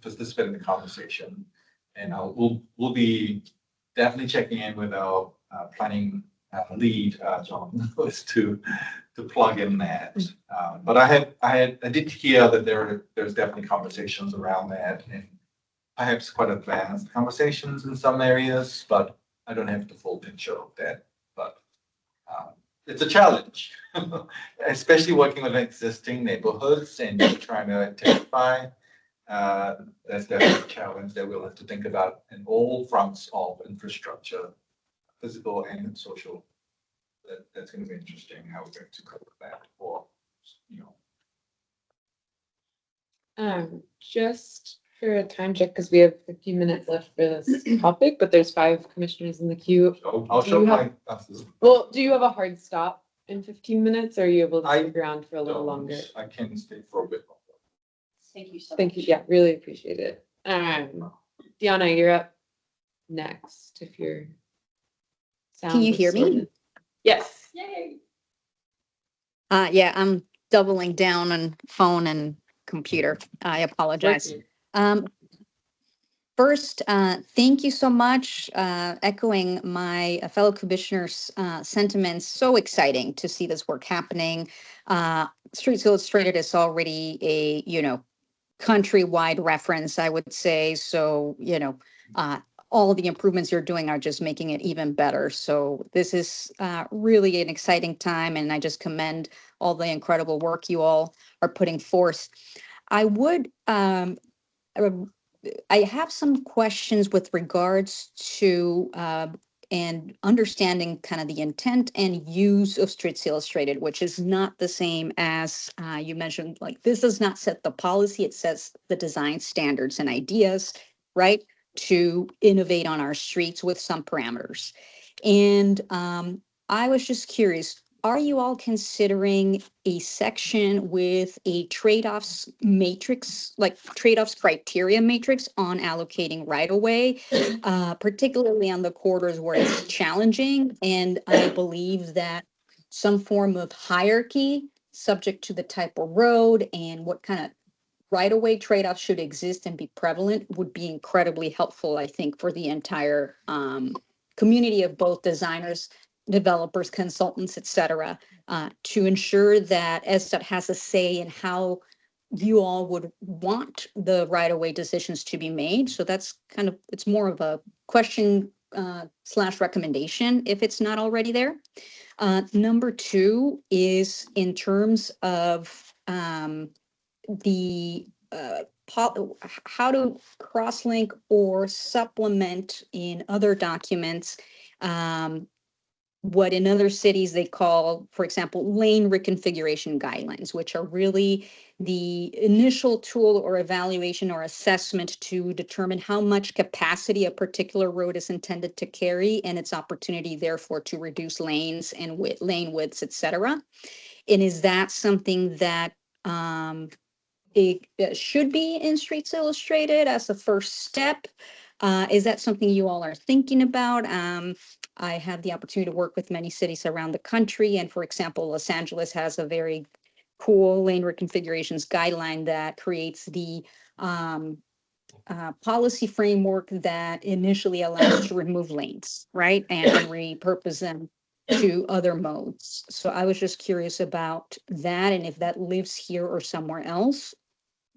participating in the conversation, and we'll be definitely checking in with our planning lead, John, to plug in that. But I did hear that there's definitely conversations around that, and perhaps quite advanced conversations in some areas, but I don't have the full picture of that. But it's a challenge, especially working with existing neighborhoods and trying to identify. That's definitely a challenge that we'll have to think about in all fronts of infrastructure, physical and social. That's going to be interesting how we're going to cope with that. Or, Just for a time check, because we have a few minutes left for this topic, but there's 5 commissioners in the queue. I'll Do show you my have- glasses. Well, do you have a hard stop in 15 minutes, or are you able to I stick around for a little longer? I can stay for a bit longer. Thank you so much. Thank you. Yeah, really appreciate it. Deanna, you're up next if you're. Can you hear me? sorted. Yes. Yay. Yeah, I'm doubling down on phone and computer. I apologize. First, thank you so much. Echoing my fellow commissioners' sentiments. So exciting to see this work happening. Streets Illustrated is already a, countrywide reference, I would say. So, all the improvements you're doing are just making it even better. So this is really an exciting time, and I just commend all the incredible work you all are putting forth. I would, I have some questions with regards to and understanding kind of the intent and use of Streets Illustrated, which is not the same as you mentioned. Like, this does not set the policy; it sets the design standards and ideas, right, to innovate on our streets with some parameters. And I was just curious, are you all considering a section with a trade-offs matrix, like trade-offs criteria matrix on allocating right-of-way, particularly on the corridors where it's challenging? And I believe that some form of hierarchy, subject to the type of road and what kind of right-of-way trade-offs should exist and be prevalent, would be incredibly helpful, I think, for the entire community of both designers, developers, consultants, et cetera, to ensure that ESDOT has a say in how you all would want the right-of-way decisions to be made. So that's kind of, it's more of a question / recommendation if it's not already there. Number 2 is in terms of the how to cross-link or supplement in other documents what in other cities they call, for example, lane reconfiguration guidelines, which are really the initial tool or evaluation or assessment to determine how much capacity a particular road is intended to carry and its opportunity, therefore, to reduce lanes and lane widths, et cetera. And is that something that it should be in Streets Illustrated as a first step? Is that something you all are thinking about? I have the opportunity to work with many cities around the country. And for example, Los Angeles has a very cool lane reconfigurations guideline that creates the policy framework that initially allows to remove lanes, right? And repurpose them to other modes. So I was just curious about that and if that lives here or somewhere else.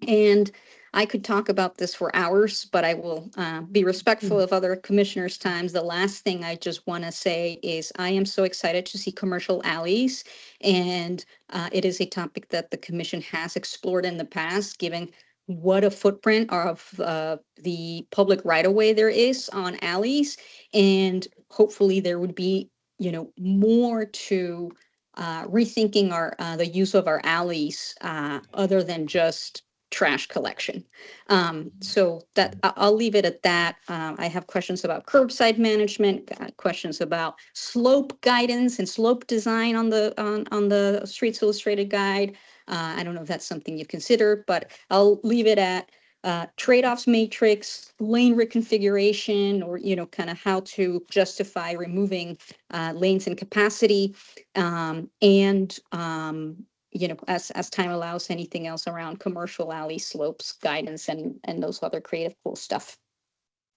And I could talk about this for hours, but I will be respectful of other commissioners' times. The last thing I just want to say is I am so excited to see commercial alleys. And it is a topic that the commission has explored in the past, given what a footprint of the public right-of-way there is on alleys. And hopefully there would be, more to rethinking our the use of our alleys other than just trash collection. So that I'll leave it at that. I have questions about curbside management, questions about slope guidance and slope design on the Streets Illustrated guide. I don't know if that's something you consider, but I'll leave it at trade-offs matrix, lane reconfiguration, or kind of how to justify removing lanes and capacity, and as time allows, anything else around commercial alley slopes guidance and those other creative cool stuff.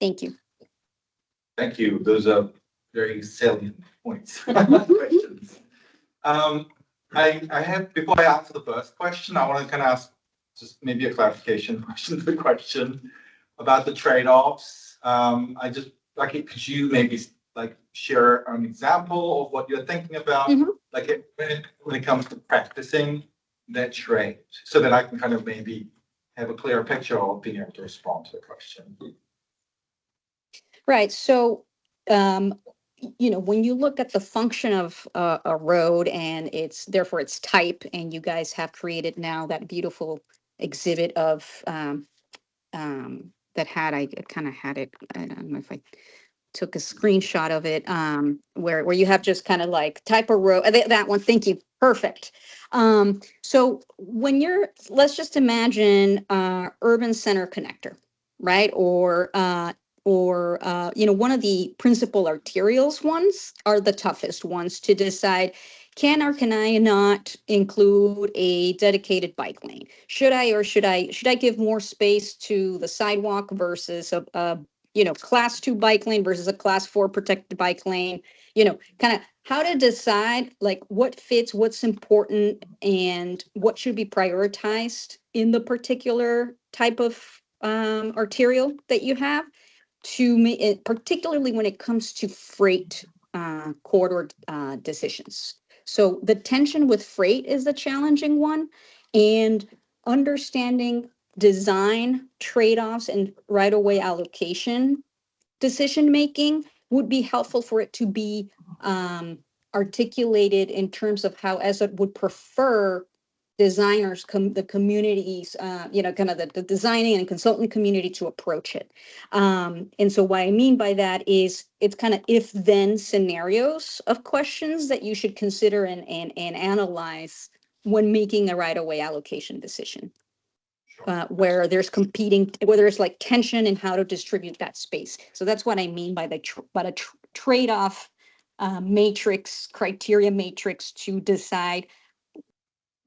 Thank you. Thank you. Those are very salient points. Questions. I have, before I answer the first question, I want to kind of ask just maybe a clarification question to the question about the trade-offs. I just like it, could you maybe share an example of what you're thinking about, when it comes to practicing that trade, so that I can kind of maybe have a clearer picture of being able to respond to the question. Right. So, when you look at the function of a road and therefore its type, and you guys have created now that beautiful exhibit of that I kind of had it. I don't know if I took a screenshot of it, where you have just kind of like type of road, that one, thank you, perfect. So let's just imagine urban center connector, right? Or one of the principal arterials ones are the toughest ones to decide. Can or can I not include a dedicated bike lane? Should I give more space to the sidewalk versus a class 2 bike lane versus a class 4 protected bike lane, kind of how to decide like what fits, what's important, and what should be prioritized in the particular type of arterial that you have, to make it, particularly when it comes to freight corridor decisions. So the tension with freight is the challenging one, and understanding design trade-offs and right-of-way allocation decision making would be helpful for it to be articulated in terms of how ESSA would prefer designers, the communities, kind of the designing and consultant community to approach it. And so what I mean by that is it's kind of if-then scenarios of questions that you should consider and analyze when making a right-of-way allocation decision. Where there's like tension in how to distribute that space. So that's what I mean by a trade-off matrix, criteria matrix, to decide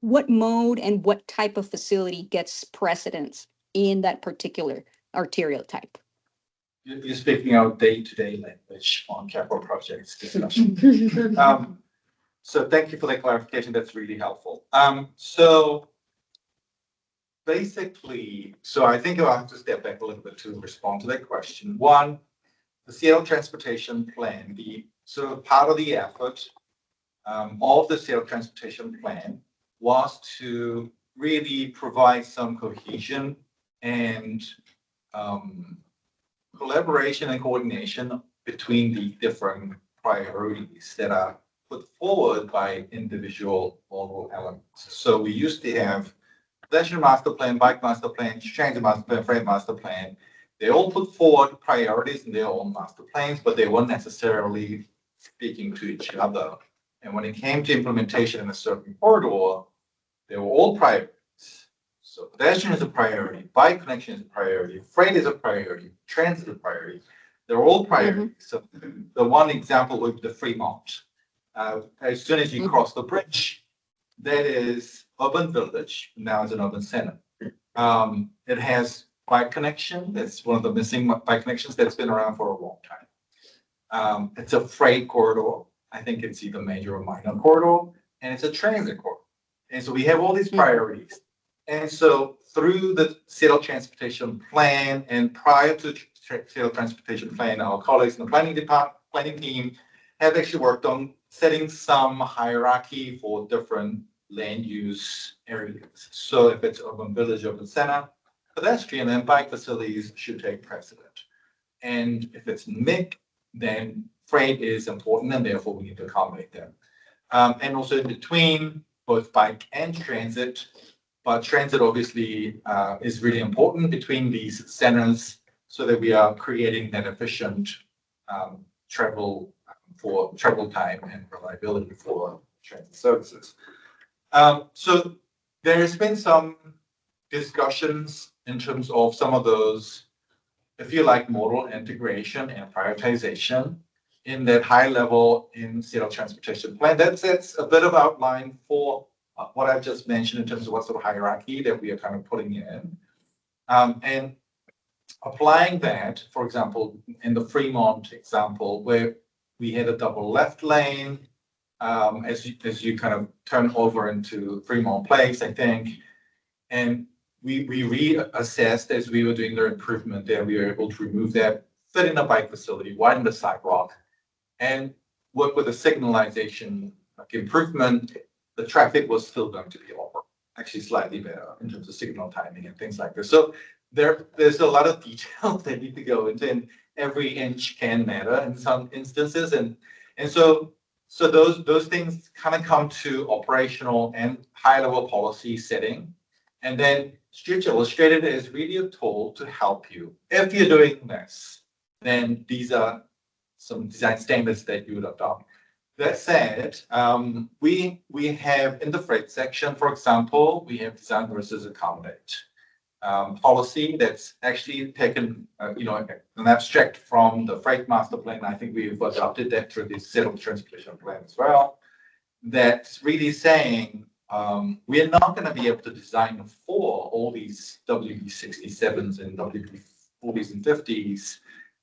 what mode and what type of facility gets precedence in that particular arterial type. You're speaking out day-to-day language on capital projects discussion. So thank you for that clarification. That's really helpful. So basically, I think I'll have to step back a little bit to respond to that question. One, the Seattle Transportation Plan, part of the effort of the Seattle Transportation Plan was to really provide some cohesion and collaboration and coordination between the different priorities that are put forward by individual model elements. So we used to have pedestrian master plan, bike master plan, transit master plan, freight master plan. They all put forward priorities in their own master plans, but they weren't necessarily speaking to each other. And when it came to implementation in a certain corridor, they were all priorities. So pedestrian is a priority, bike connection is a priority, freight is a priority, transit is a priority. They're all priorities. So the one example would be the Fremont. As soon as you cross the bridge, that is urban village. Now it's an urban center. It has bike connection. That's one of the missing bike connections that's been around for a long time. It's a freight corridor. I think it's either major or minor corridor, and it's a transit corridor. And so we have all these priorities. And so through the Seattle Transportation Plan and prior to Seattle Transportation Plan, our colleagues in the planning team have actually worked on setting some hierarchy for different land use areas. So if it's urban village, urban center, pedestrian and bike facilities should take precedent. And if it's MIC, then freight is important and therefore we need to accommodate them. And also in between both bike and transit, but transit obviously is really important between these centers so that we are creating that efficient travel time and reliability for transit services. So there has been some discussions in terms of some of those, if you like, modal integration and prioritization in that high level in Seattle Transportation Plan. That sets a bit of outline for what I've just mentioned in terms of what sort of hierarchy that we are kind of putting in. And applying that, for example, in the Fremont example, where we had a double left lane, as you kind of turn over into Fremont Place, I think, and we reassessed as we were doing the improvement there, we were able to remove that, fit in a bike facility, widen the sidewalk, and work with a signalization improvement. The traffic was still going to be over, actually slightly better in terms of signal timing and things like this. So there's a lot of details that need to go into, and every inch can matter in some instances. And so those things kind of come to operational and high level policy setting. And then Streets Illustrated is really a tool to help you. If you're doing this, then these are some design standards that you would adopt. That said, we have in the freight section, for example, we have design versus accommodate policy that's actually taken, an abstract from the freight master plan. I think we've adopted that through the Seattle Transportation Plan as well. That's really saying we're not going to be able to design for all these WB67s and WB40s and 50s.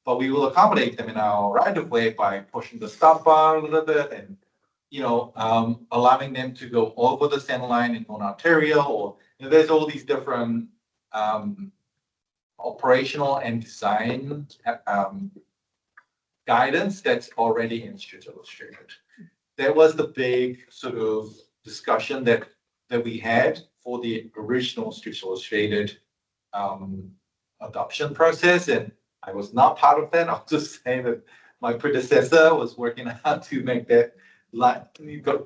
But we will accommodate them in our right of way by pushing the stop bar a little bit and, allowing them to go over the center line in non-arterial, or there's all these different operational and design guidance that's already in Streets Illustrated. That was the big sort of discussion that we had for the original Streets Illustrated adoption process, and I was not part of that. I'll just say that my predecessor was working hard to make that line,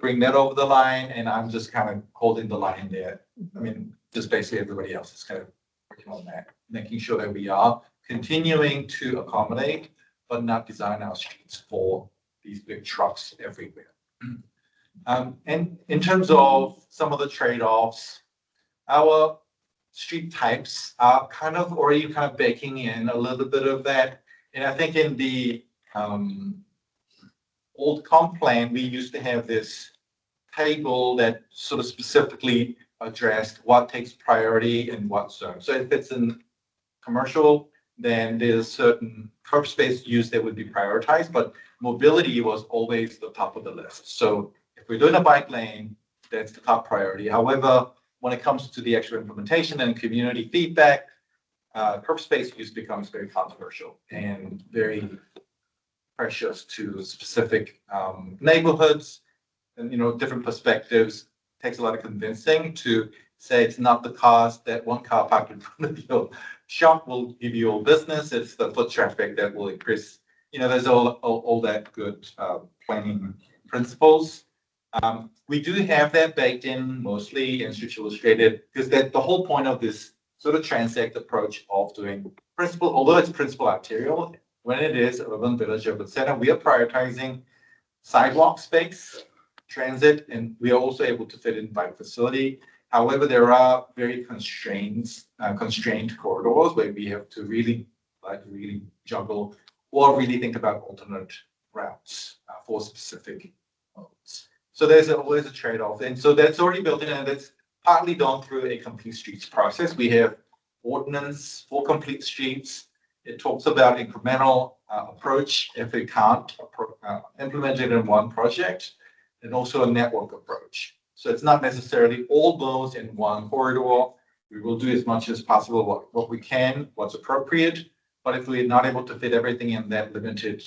bring that over the line, and I'm just kind of holding the line there. I mean, just basically everybody else is kind of working on that, making sure that we are continuing to accommodate, but not design our streets for these big trucks everywhere. And in terms of some of the trade-offs, our street types are kind of already baking in a little bit of that. And I think in the old comp plan, we used to have this table that sort of specifically addressed what takes priority in what zone. So if it's in commercial, then there's certain curb space use that would be prioritized, but mobility was always the top of the list. So if we're doing a bike lane, that's the top priority. However, when it comes to the actual implementation and community feedback, curb space use becomes very controversial and very precious to specific neighborhoods and different perspectives. It takes a lot of convincing to say it's not the cars that one car parked in front of your shop will give you all business. It's the foot traffic that will increase there's all that good planning principles. We do have that baked in mostly in Streets Illustrated because that the whole point of this sort of transect approach of doing principal, although it's principal arterial, when it is urban village, urban center, we are prioritizing sidewalk space, transit, and we are also able to fit in by facility. However, there are very constrained corridors where we have to really juggle or really think about alternate routes for specific modes. So there's always a trade-off. And so that's already built in, and that's partly done through a complete streets process. We have ordinance for complete streets. It talks about incremental approach if we can't implement it in one project, and also a network approach. So it's not necessarily all those in one corridor. We will do as much as possible what we can, what's appropriate. But if we're not able to fit everything in that limited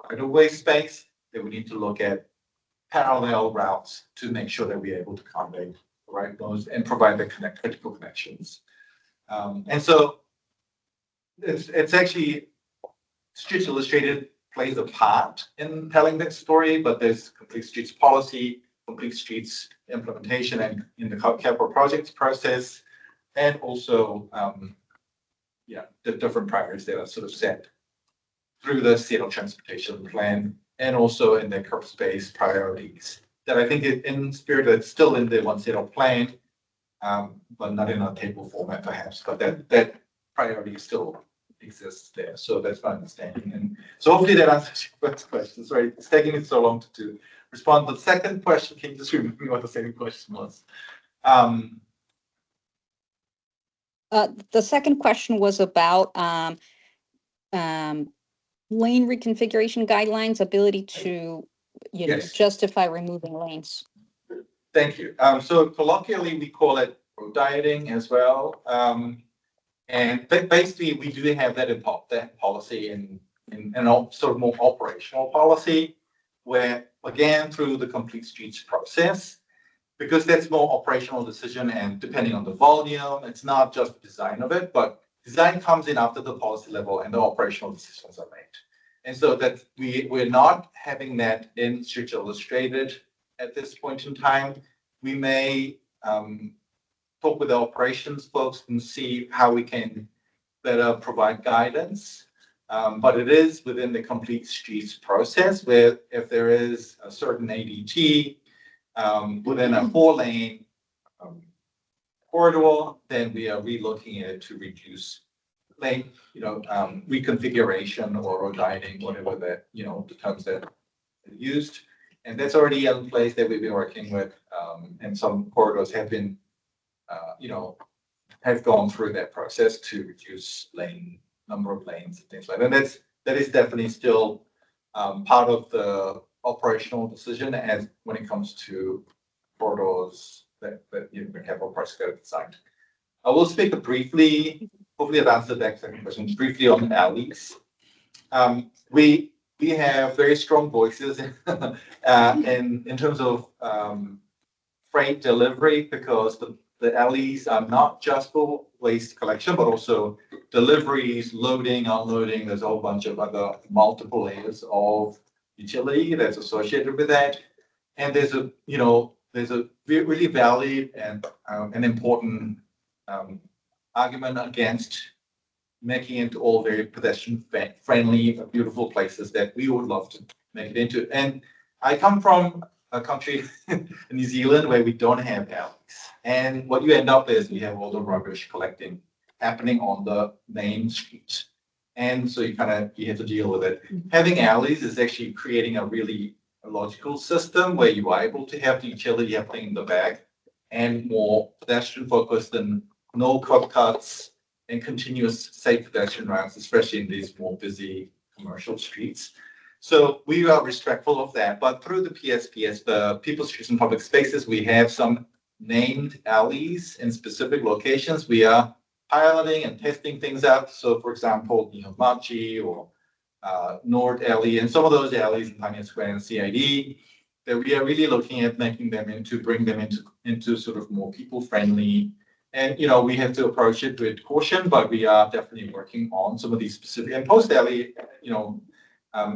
right-of-way space, then we need to look at parallel routes to make sure that we're able to accommodate the right nodes and provide the critical connections. And so it's actually Streets Illustrated plays a part in telling that story, but there's complete streets policy, complete streets implementation, and in the capital projects process, and also the different priorities that are sort of set through the Seattle Transportation Plan, and also in the curb space priorities that I think in spirit it's still in the One Seattle Plan, but not in a table format perhaps, but that priority still exists there. So that's my understanding. And so hopefully that answers your first question. Sorry, it's taking me so long to respond. The second question, can you just remind me what the second question was? The second question was about lane reconfiguration guidelines, ability to Yes. justify removing lanes. Thank you. So colloquially, we call it road dieting as well. And basically, we do have that policy in sort of more operational policy, where again, through the complete streets process, because that's more operational decision and depending on the volume, it's not just the design of it, but design comes in after the policy level and the operational decisions are made. And so that we're not having that in Streets Illustrated at this point in time. We may talk with the operations folks and see how we can better provide guidance. But it is within the complete streets process where if there is a certain ADT within a 4-lane corridor, then we are relooking at it to reduce lane, reconfiguration or road dieting, whatever that, the terms that are used. And that's already in place that we've been working with. And some corridors have been have gone through that process to reduce number of lanes and things like that. And that is definitely still part of the operational decision as when it comes to corridors that the capital projects that are designed. I will speak briefly, hopefully I've answered that second question, briefly on alleys. We have very strong voices in terms of freight delivery because the alleys are not just for waste collection, but also deliveries, loading, unloading. There's a whole bunch of other multiple layers of utility that's associated with that. And there's a really valid and an important argument against making it all very pedestrian friendly, beautiful places that we would love to make it into. And I come from a country in New Zealand where we don't have alleys. And what you end up is you have all the rubbish collecting happening on the main street. And so you have to deal with it. Having alleys is actually creating a really logical system where you are able to have the utility happening in the back and more pedestrian focused and no curb cuts and continuous safe pedestrian routes, especially in these more busy commercial streets. So we are respectful of that, but through the PSPS, the People's Streets and Public Spaces, we have some named alleys in specific locations. We are piloting and testing things out. So for example, Machi or Nord Alley and some of those alleys in Pioneer Square and CID, that we are really looking at making them bring them into sort of more people-friendly. And, we have to approach it with caution, but we are definitely working on some of these specific, and Post Alley,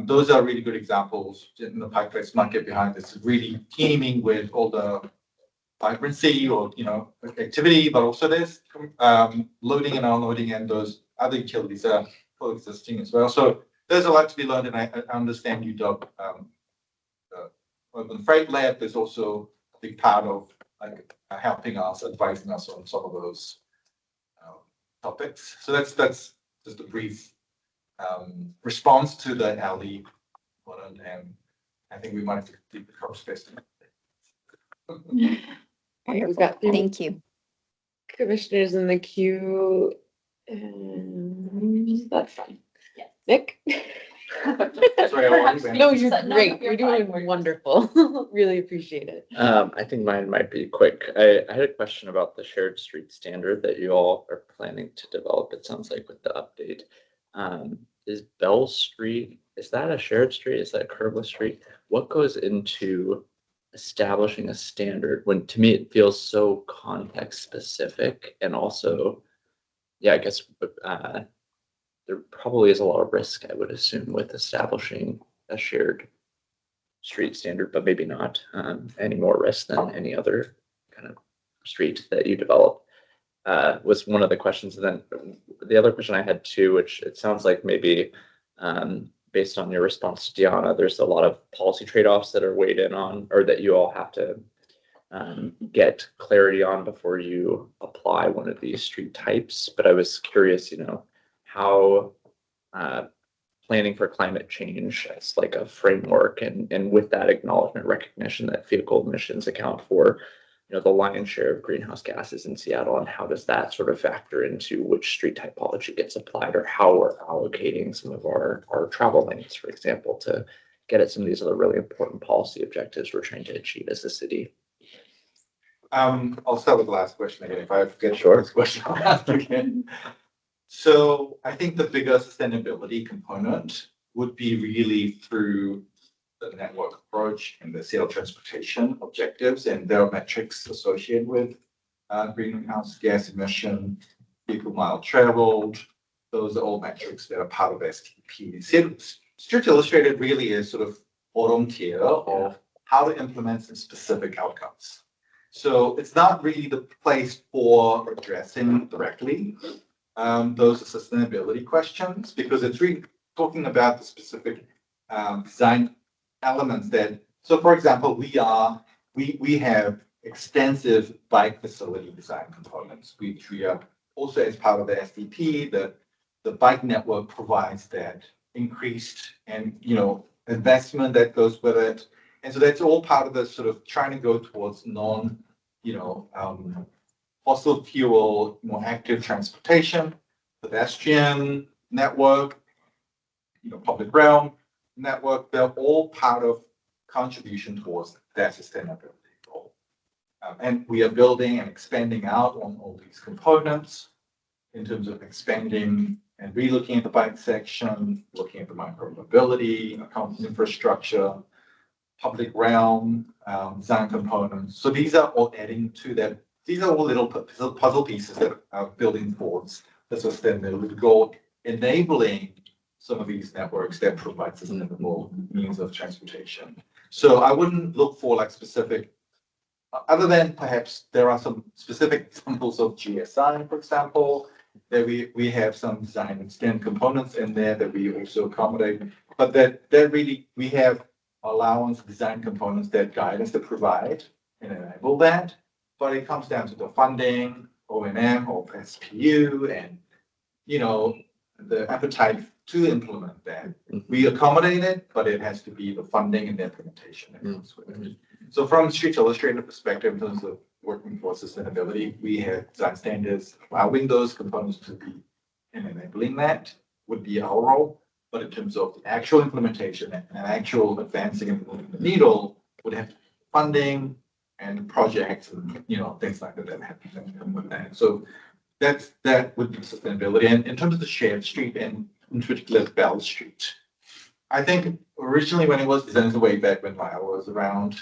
Those are really good examples in the Pike Place market behind this, really teeming with all the vibrancy or, activity, but also there's loading and unloading, and those other utilities are coexisting as well. So there's a lot to be learned, and I understand UW Urban Freight Lab. There's also a big part of helping us, advising us on some of those topics. So that's just a brief response to the alley one, and I think we might have to keep the curb space. We've got Thank you. commissioners in the queue. That's fine. Nick? Sorry, I already went. No, you're No, great. you're You're fine. doing wonderful. Really appreciate it. I think mine might be quick. I had a question about the shared street standard that you all are planning to develop, it sounds like, with the update. Is Bell Street, is that a shared street? Is that a curbless street? What goes into establishing a standard when, to me, it feels so context specific, and also, yeah, I guess there probably is a lot of risk, I would assume, with establishing a shared street standard, but maybe not any more risk than any other kind of street that you develop. Was one of the questions. And then the other question I had too, which it sounds like maybe based on your response to Deanna, there's a lot of policy trade-offs that are weighed in on, or that you all have to get clarity on before you apply one of these street types. But I was curious, how planning for climate change as like a framework, and with that acknowledgement, recognition that vehicle emissions account for the lion's share of greenhouse gases in Seattle, and how does that sort of factor into which street typology gets applied, or how we're allocating some of our travel lanes, for example, to get at some of these other really important policy objectives we're trying to achieve as a city. I'll start with the last question again. If I forget Sure. this question, I'll ask again. So I think the bigger sustainability component would be really through the network approach and the Seattle transportation objectives, and there are metrics associated with greenhouse gas emission, vehicle mile traveled. Those are all metrics that are part of STP. Street Illustrated really is sort of bottom tier of how to implement some specific outcomes. So it's not really the place for addressing directly those sustainability questions, because it's really talking about the specific design elements that, so for example, we have extensive bike facility design components, which we are also, as part of the SDP, the bike network provides that increased and investment that goes with it. And so that's all part of the sort of trying to go towards fossil fuel, more active transportation, pedestrian network, public realm network. They're all part of contribution towards that sustainability goal. And we are building and expanding out on all these components in terms of expanding and relooking at the bike section, looking at the micro-mobility, infrastructure, public realm, design components. So these are all adding to that. These are all little puzzle pieces that are building towards the sustainability goal, enabling some of these networks that provide sustainable means of transportation. So I wouldn't look for like specific, other than perhaps there are some specific examples of GSI, for example, that we have some design and stand components in there that we also accommodate, but that really we have allowance design components that guide us to provide and enable that. But it comes down to the funding, O&M or SPU, and the appetite to implement that. We accommodate it, but it has to be the funding and the implementation that comes with it. So from Street Illustrated perspective, in terms of working for sustainability, we have design standards allowing those components to be and enabling that would be our role. But in terms of the actual implementation and actual advancing and moving the needle, would have funding and projects and things like that have to come with that. So that would be sustainability. And in terms of the shared street, and in particular Bell Street, I think originally when it was designed way back when I was around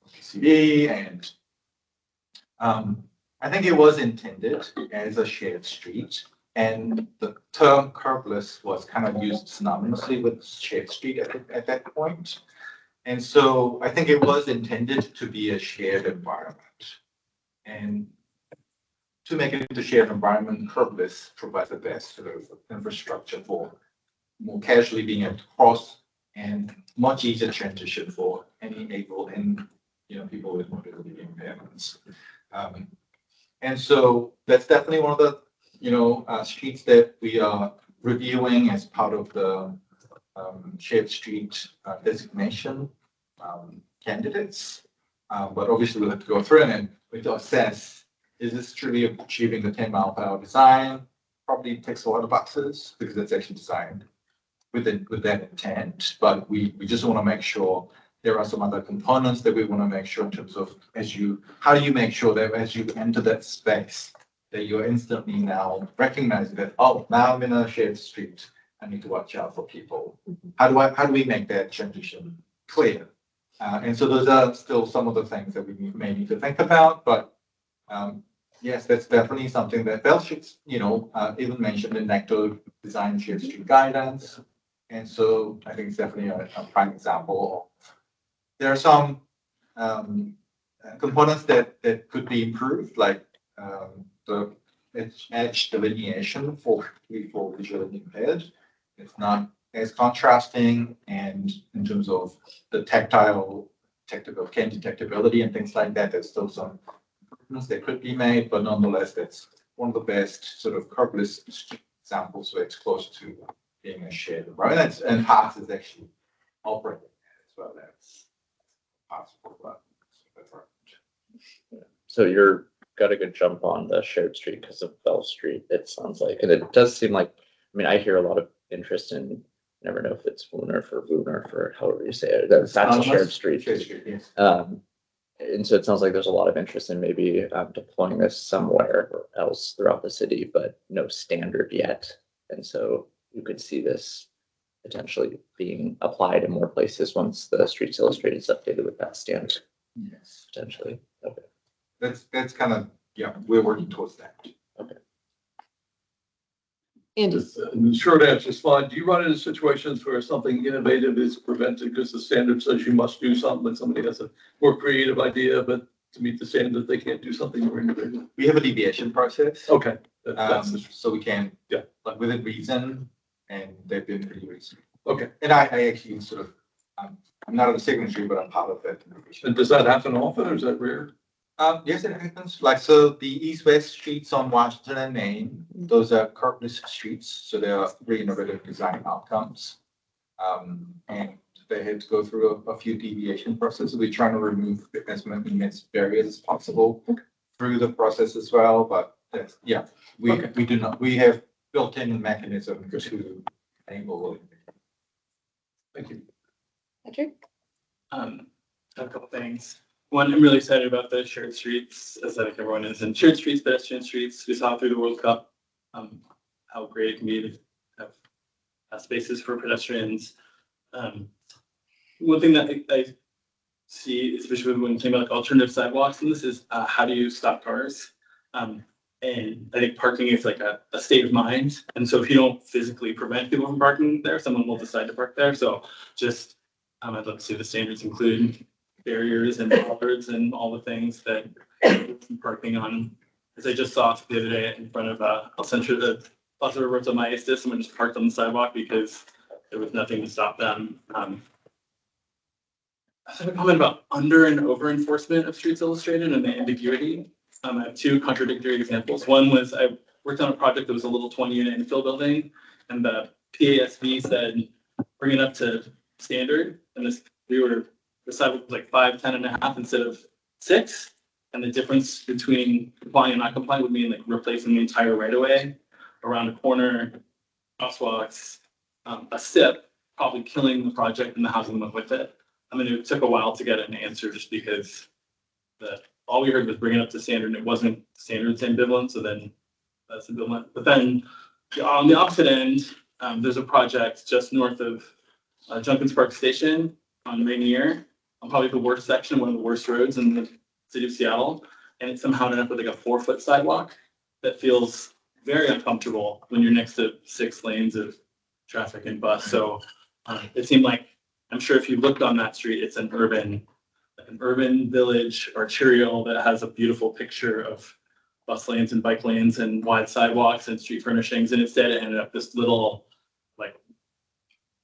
PCD, and I think it was intended as a shared street. And the term curbless was kind of used synonymously with shared street at that point. And so I think it was intended to be a shared environment. And to make it a shared environment, curbless provides the best sort of infrastructure for more casually being able to cross and much easier transition for any able and people with mobility impairments. And so that's definitely one of the streets that we are reviewing as part of the shared street designation candidates. But obviously we'll have to go through and we have to assess, is this truly achieving the 10-mile-per-hour design? Probably ticks a lot of boxes because it's actually designed with that intent. But we just want to make sure there are some other components that we want to make sure in terms of how do you make sure that as you enter that space, that you're instantly now recognizing that, oh, now I'm in a shared street. I need to watch out for people. How do we make that transition clear? And so those are still some of the things that we may need to think about. But yes, that's definitely something that Bell Street's, even mentioned in NECTO design shared street guidance. And so I think it's definitely a prime example. There are some components that could be improved, like the edge delineation for visually impaired. It's not as contrasting, and in terms of the tactile detectability and things like that, there's still some improvements that could be made, but nonetheless, that's one of the best sort of curbless examples where it's close to being a shared environment. And Parks is actually operating as well as possible. So you're got a good jump on the shared street because of Bell Street, it sounds like. And it does seem like, I hear a lot of interest in, never know if it's Wooner for however you say it. That's a shared street. Shared street, yes. And so it sounds like there's a lot of interest in maybe deploying this somewhere else throughout the city, but no standard yet. And so you could see this potentially being applied in more places once the Streets Illustrated is updated with that standard. Yes. Potentially. Okay. That's kind of, we're working towards that. Okay. Andy. The short answer is fine. Do you run into situations where something innovative is prevented because the standard says you must do something, and somebody has a more creative idea, but to meet the standard, they can't do something more innovative? We have a deviation process. Okay. So we can, but within reason, and they've been pretty reasonable. Okay. And I actually sort of, I'm not on the signatory, but I'm part of that. And does that happen often, or is that rare? Yes, it happens. Like, so the east-west streets on Washington and Main, those are curbless streets, so they are really innovative design outcomes. And they had to go through a few deviation processes. We're trying to remove as many barriers as possible through the process as well. But that's, we do not. We have built-in mechanism to enable. Thank you. Patrick? A couple things. One, I'm really excited about the shared streets, as I think everyone is. And shared streets, pedestrian streets, we saw through the World Cup how great it can be to have spaces for pedestrians. One thing that I see, especially when you think about like alternative sidewalks, and this is how do you stop cars? And I think parking is like a state of mind. And so if you don't physically prevent people from parking there, someone will decide to park there. So just, I'd love to see the standards include barriers and bollards and all the things that parking on. As I just saw the other day in front of El Centro de Plaza Roberto Maestas, someone just parked on the sidewalk because there was nothing to stop them. I have a comment about under and over enforcement of Streets Illustrated and the ambiguity. I have two contradictory examples. One was I worked on a project that was a little 20-unit infill building, and the PASB said bring it up to standard, and the sidewalk was like 5, 10.5 instead of 6, and the difference between complying and not complying would mean like replacing the entire right of way around a corner, crosswalks, a SIP, probably killing the project and the housing went with it. It took a while to get an answer just because all we heard was bring it up to standard, and it wasn't standards ambivalent, so then that's ambivalent. But then on the opposite end, there's a project just north of Junkins Park Station on Rainier, on probably the worst section, one of the worst roads in the city of Seattle, and it somehow ended up with like a 4-foot sidewalk that feels very uncomfortable when you're next to 6 lanes of traffic and bus. So it seemed like, I'm sure if you looked on that street, it's an urban village arterial that has a beautiful picture of bus lanes and bike lanes and wide sidewalks and street furnishings. And instead it ended up this little like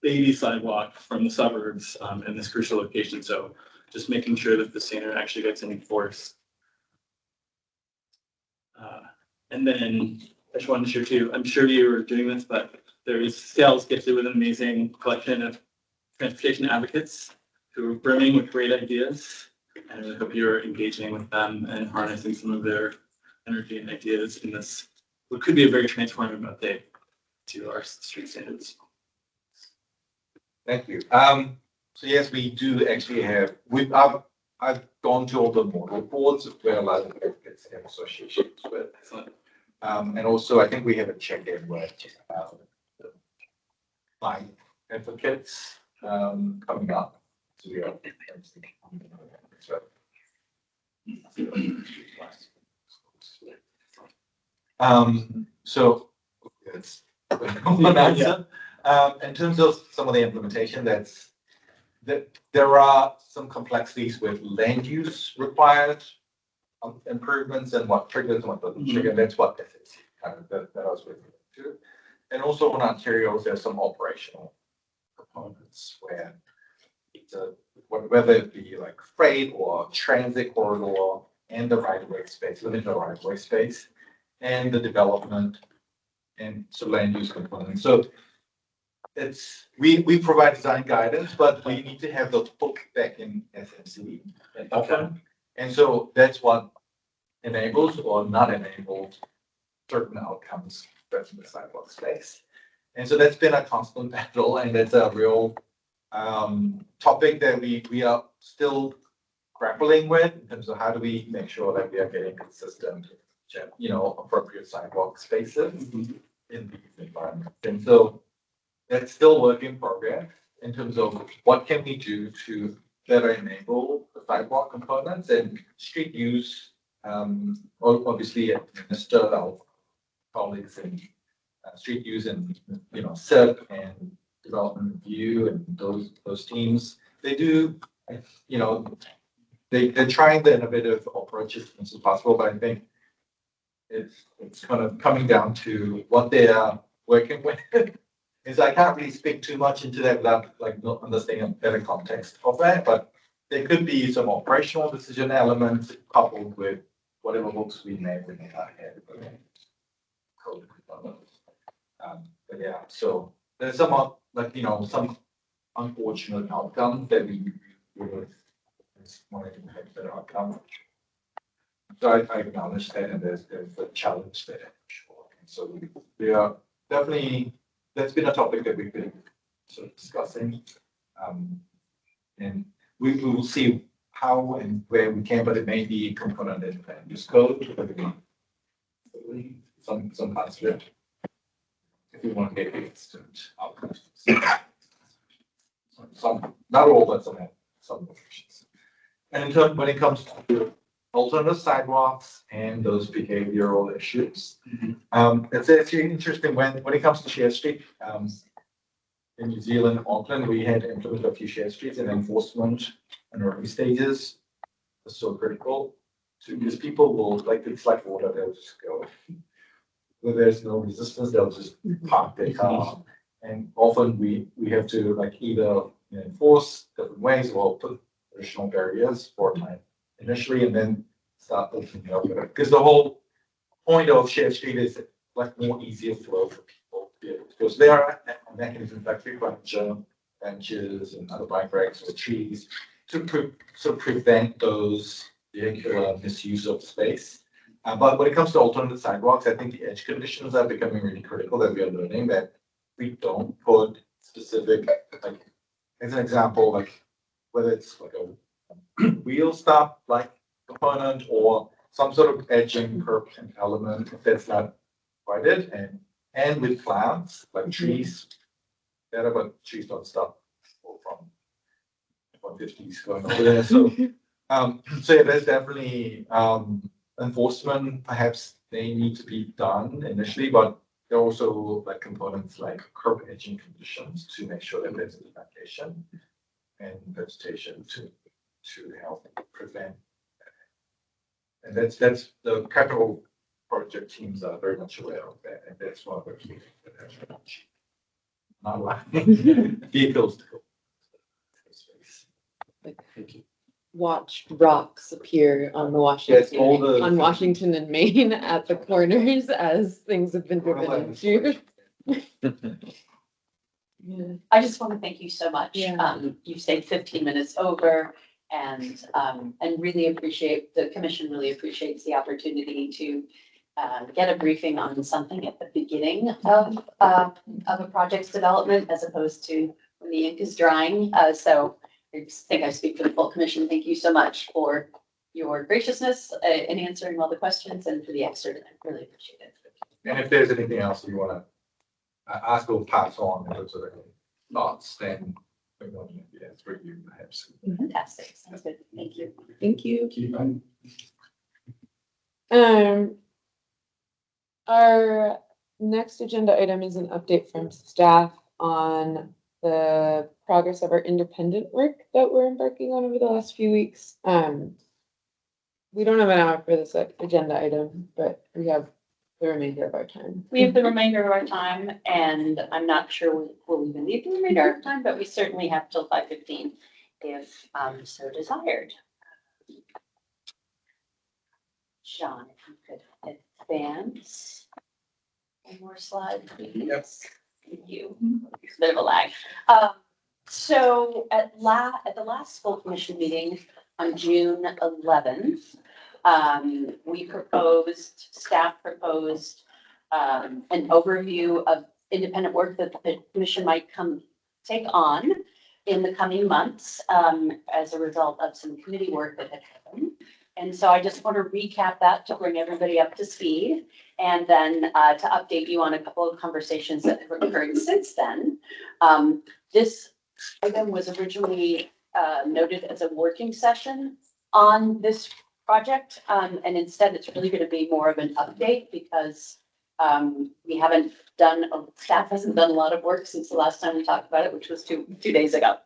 baby sidewalk from the suburbs in this crucial location. So just making sure that the standard actually gets enforced. And then I just wanted to share too, I'm sure you were doing this, but Seattle's gifted with an amazing collection of transportation advocates who are brimming with great ideas. And I really hope you're engaging with them and harnessing some of their energy and ideas in this, what could be a very transformative update to our street standards. Thank you. So yes, we do actually have, I've gone to all the model boards where a lot of advocates have associations with. And also I think we have a check-in where my advocates coming up. So we are. So it's one answer. In terms of some of the implementation, there are some complexities with land use required improvements and what triggers and what doesn't trigger. That's what FSC kind of that I was referring to. And also on Ontario's, there's some operational components where it's whether it be like freight or transit corridor and the right-of-way space, limited right-of-way space, and the development and so land use components. So we provide design guidance, but we need to have the hook back in SMC often. And so that's what enables or not enables certain outcomes in the sidewalk space. And so that's been a constant battle, and it's a real topic that we are still grappling with in terms of how do we make sure that we are getting consistent, appropriate sidewalk spaces in these environments. And so that's still work in progress in terms of what can we do to better enable the sidewalk components and street use. Obviously, administer our colleagues in street use and SIP and development review and those teams. They do, they're trying the innovative approaches as much as possible, but I think it's kind of coming down to what they are working with. Is I can't really speak too much into that without not understanding a better context of that, but there could be some operational decision elements coupled with whatever books we may bring in our head. Code components. But yeah, so there's some some unfortunate outcomes that we would wanted to have better outcome. So I acknowledge that, and there's a challenge there for sure. And so we are definitely, that's been a topic that we've been sort of discussing. And we will see how and where we can, but it may be a component in land use code. Some parts of it. If you want to get instant outcomes. Some, not all, but some locations. And in terms, when it comes to alternative sidewalks and those behavioral issues, it's actually interesting when it comes to shared street. In New Zealand, Auckland, we had implemented a few shared streets, and enforcement in early stages was so critical because people will it's like water, they'll just go. Where there's no resistance, they'll just park their car. And often we have to either enforce different ways or put additional barriers for a time initially and then start opening up. Because the whole point of shared street is more easier flow for people. Because there are mechanisms like frequent benches and other bike racks or trees to sort of prevent those vehicular misuse of space. But when it comes to alternative sidewalks, I think the edge conditions are becoming really critical that we are learning that we don't put specific, as an example, whether it's a wheel stop component or some sort of edging curb element, if that's not provided, and with plants like trees, better, but trees don't stop from 150s going over there. So, so yeah, there's definitely enforcement perhaps they need to be done initially, but there are also like components like curb edging conditions to make sure that there's vegetation and vegetation to help prevent. And that's the capital project teams are very much aware of that, and that's one of the key. Not allowing vehicles to go. Watch rocks appear on the Yes, all Washington, the- on Washington and Maine at the corners as things have been driven into. Yeah. I just want to thank you so much. Yeah. You stayed 15 minutes over and really appreciate, the commission really appreciates the opportunity to get a briefing on something at the beginning of a project's development as opposed to when the ink is drying. So I just think I speak for the full commission. Thank you so much for your graciousness in answering all the questions and for the extra. I really appreciate it. And if there's anything else you want to ask or pass on in terms of any thoughts, then we want to be answered for you perhaps. Fantastic. Sounds good. Thank you. Thank you. Keep on. Our next agenda item is an update from staff on the progress of our independent work that we're embarking on over the last few weeks. We don't have an hour for this agenda item, but we have the remainder of our time. We have the remainder of our time, and I'm not sure we'll even need the remainder of time, but we certainly have till 5:15 if so desired. John, if you could advance one more slide, please. Yes. Thank you. It's a bit of a lag. So at the last school commission meeting on June 11th, staff proposed an overview of independent work that the commission might take on in the coming months as a result of some committee work that had happened. And so I just want to recap that to bring everybody up to speed and then to update you on a couple of conversations that have occurred since then. This item was originally noted as a working session on this project. And instead, it's really going to be more of an update because we haven't staff hasn't done a lot of work since the last time we talked about it, which was two days ago.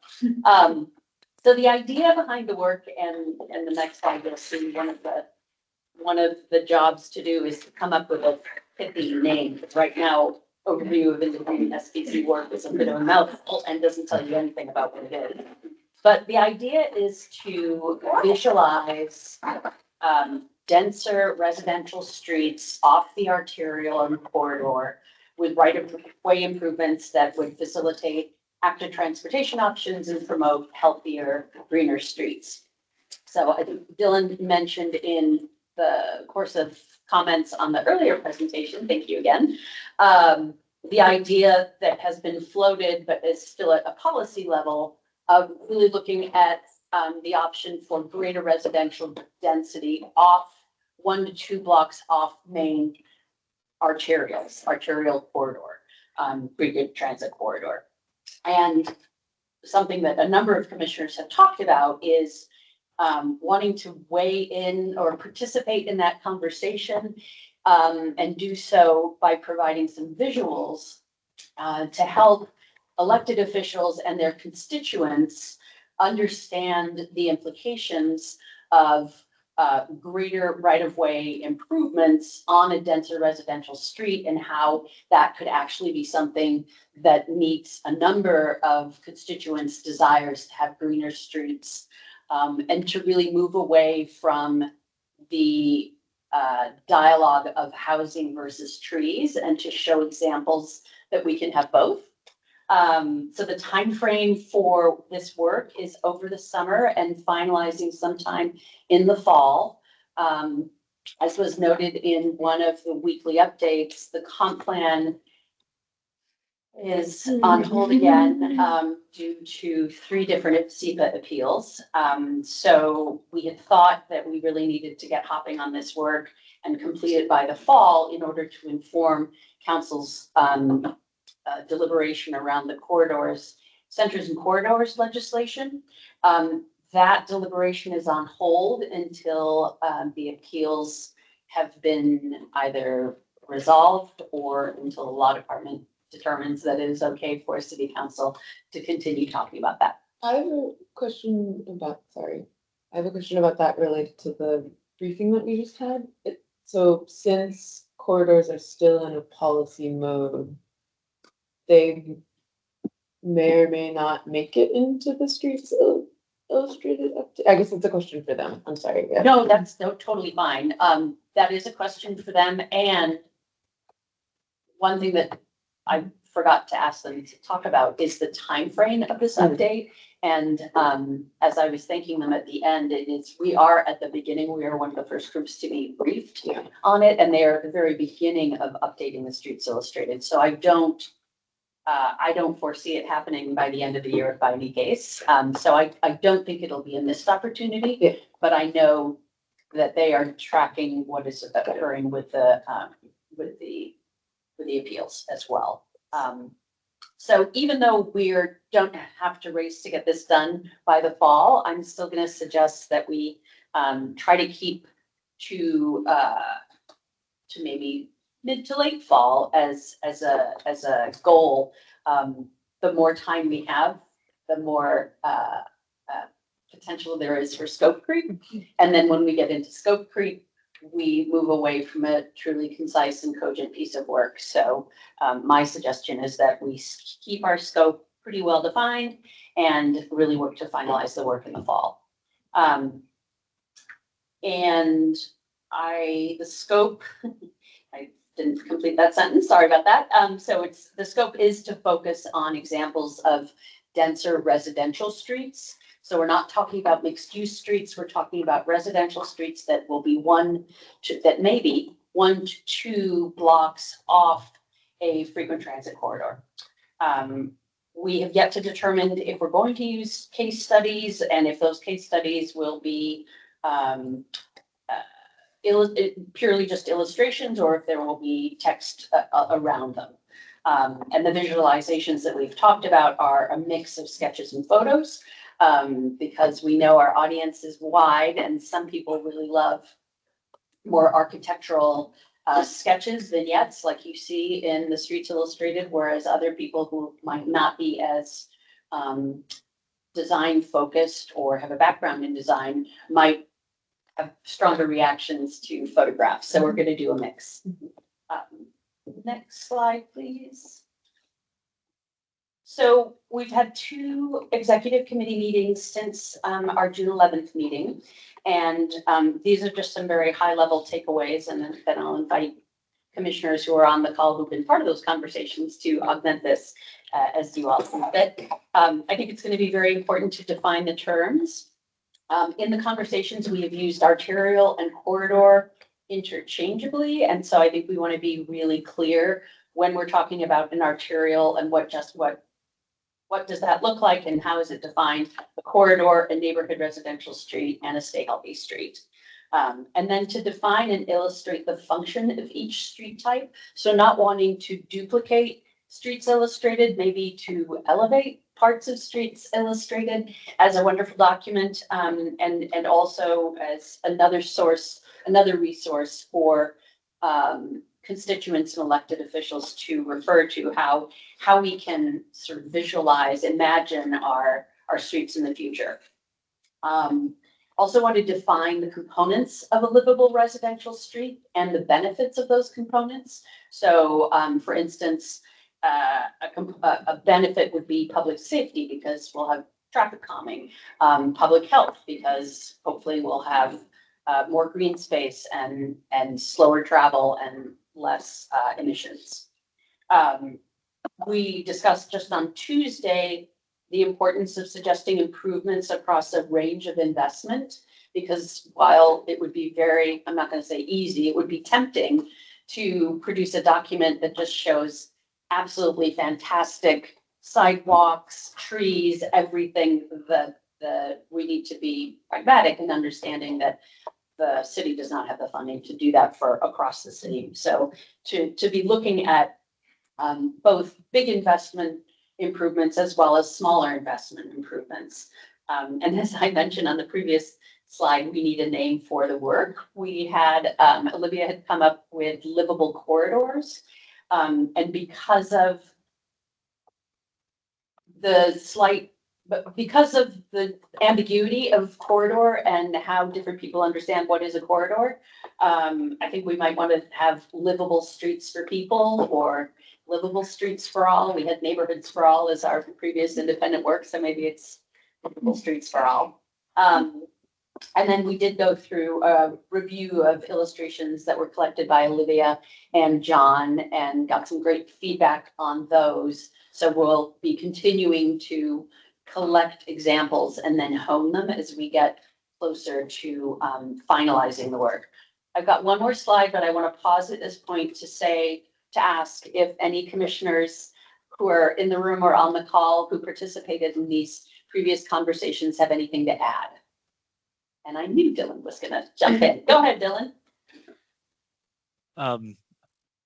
So the idea behind the work, and the next slide you'll see one of the jobs to do is to come up with a pithy name. Right now, overview of independent SPC work is a bit of a mouthful and doesn't tell you anything about what it is. But the idea is to visualize denser residential streets off the arterial and corridor with right-of-way improvements that would facilitate active transportation options and promote healthier, greener streets. So I think Dylan mentioned in the course of comments on the earlier presentation, thank you again, the idea that has been floated but is still at a policy level of really looking at the option for greater residential density off 1 to 2 blocks off main arterial corridor, pretty good transit corridor. And something that a number of commissioners have talked about is wanting to weigh in or participate in that conversation and do so by providing some visuals to help elected officials and their constituents understand the implications of greater right-of-way improvements on a denser residential street and how that could actually be something that meets a number of constituents' desires to have greener streets and to really move away from the dialogue of housing versus trees and to show examples that we can have both. So the time frame for this work is over the summer and finalizing sometime in the fall. As was noted in one of the weekly updates, the comp plan is on hold again due to 3 different SEPA appeals. So we had thought that we really needed to get hopping on this work and complete it by the fall in order to inform council's deliberation around the centers and corridors legislation. That deliberation is on hold until the appeals have been either resolved or until the law department determines that it is okay for city council to continue talking about that. I have a question about, sorry, I have a question about that related to the briefing that we just had. So since corridors are still in a policy mode, they may or may not make it into the streets illustrated update. I guess it's a question for them. I'm sorry. Yeah. No, that's totally fine. That is a question for them. And one thing that I forgot to ask them to talk about is the time frame of this update. And as I was thanking them at the end, we are at the beginning. We are one of the first groups to be briefed on it, and they are at the very beginning of updating the Streets Illustrated. So I don't foresee it happening by the end of the year by any case. So I don't think it'll be a missed opportunity, but I know that they are tracking what is occurring with the appeals as well. So even though we don't have to race to get this done by the fall, I'm still going to suggest that we try to keep to maybe mid to late fall as a goal. The more time we have, the more potential there is for scope creep. And then when we get into scope creep, we move away from a truly concise and cogent piece of work. So my suggestion is that we keep our scope pretty well defined and really work to finalize the work in the fall. And the scope, I didn't complete that sentence, sorry about that. So the scope is to focus on examples of denser residential streets. So we're not talking about mixed use streets, we're talking about residential streets that will be that may be 1 to 2 blocks off a frequent transit corridor. We have yet to determine if we're going to use case studies and if those case studies will be purely just illustrations or if there will be text around them. And the visualizations that we've talked about are a mix of sketches and photos. Because we know our audience is wide and some people really love more architectural sketches, vignettes like you see in the Streets Illustrated, whereas other people who might not be as design focused or have a background in design might have stronger reactions to photographs. So we're going to do a mix. Next slide, please. So we've had 2 executive committee meetings since our June 11th meeting. And these are just some very high level takeaways. And then I'll invite commissioners who are on the call who've been part of those conversations to augment this as you all see fit. I think it's going to be very important to define the terms. In the conversations, we have used arterial and corridor interchangeably. And so I think we want to be really clear when we're talking about an arterial and what does that look like and how is it defined? A corridor, a neighborhood residential street, and a stay healthy street. And then to define and illustrate the function of each street type. So not wanting to duplicate Streets Illustrated, maybe to elevate parts of Streets Illustrated as a wonderful document, and also as another resource for constituents and elected officials to refer to how we can sort of visualize, imagine our streets in the future. Also want to define the components of a livable residential street and the benefits of those components. So for instance, a benefit would be public safety because we'll have traffic calming, public health because hopefully we'll have more green space and slower travel and less emissions. We discussed just on Tuesday the importance of suggesting improvements across a range of investment, because while it would be very, I'm not going to say easy, it would be tempting to produce a document that just shows absolutely fantastic sidewalks, trees, everything that we need to be pragmatic in understanding that the city does not have the funding to do that for across the city. So to be looking at both big investment improvements as well as smaller investment improvements. And as I mentioned on the previous slide, we need a name for the work. We had, Olivia had come up with livable corridors. And because of because of the ambiguity of corridor and how different people understand what is a corridor, I think we might want to have livable streets for people or livable streets for all. We had neighborhoods for all as our previous independent work, so maybe it's livable streets for all. And then we did go through a review of illustrations that were collected by Olivia and John and got some great feedback on those. So we'll be continuing to collect examples and then hone them as we get closer to finalizing the work. I've got one more slide, but I want to pause at this point to ask if any commissioners who are in the room or on the call who participated in these previous conversations have anything to add. And I knew Dylan was going to jump in. Go ahead, Dylan.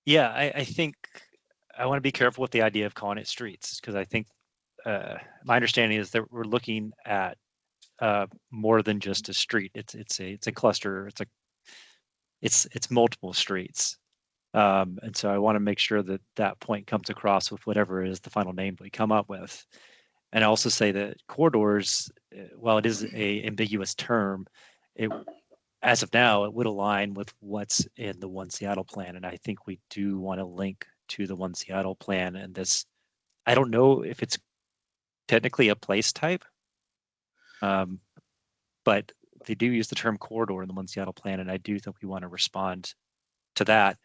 Yeah, I think I want to be careful with the idea of calling it streets, because I think my understanding is that we're looking at more than just a street. It's a cluster. It's multiple streets, and so I want to make sure that that point comes across with whatever is the final name that we come up with. And I also say that corridors, while it is a ambiguous term, as of now, it would align with what's in the One Seattle plan. And I think we do want to link to the One Seattle plan. And this, I don't know if it's technically a place type, but they do use the term corridor in the One Seattle plan. And I do think we want to respond to that.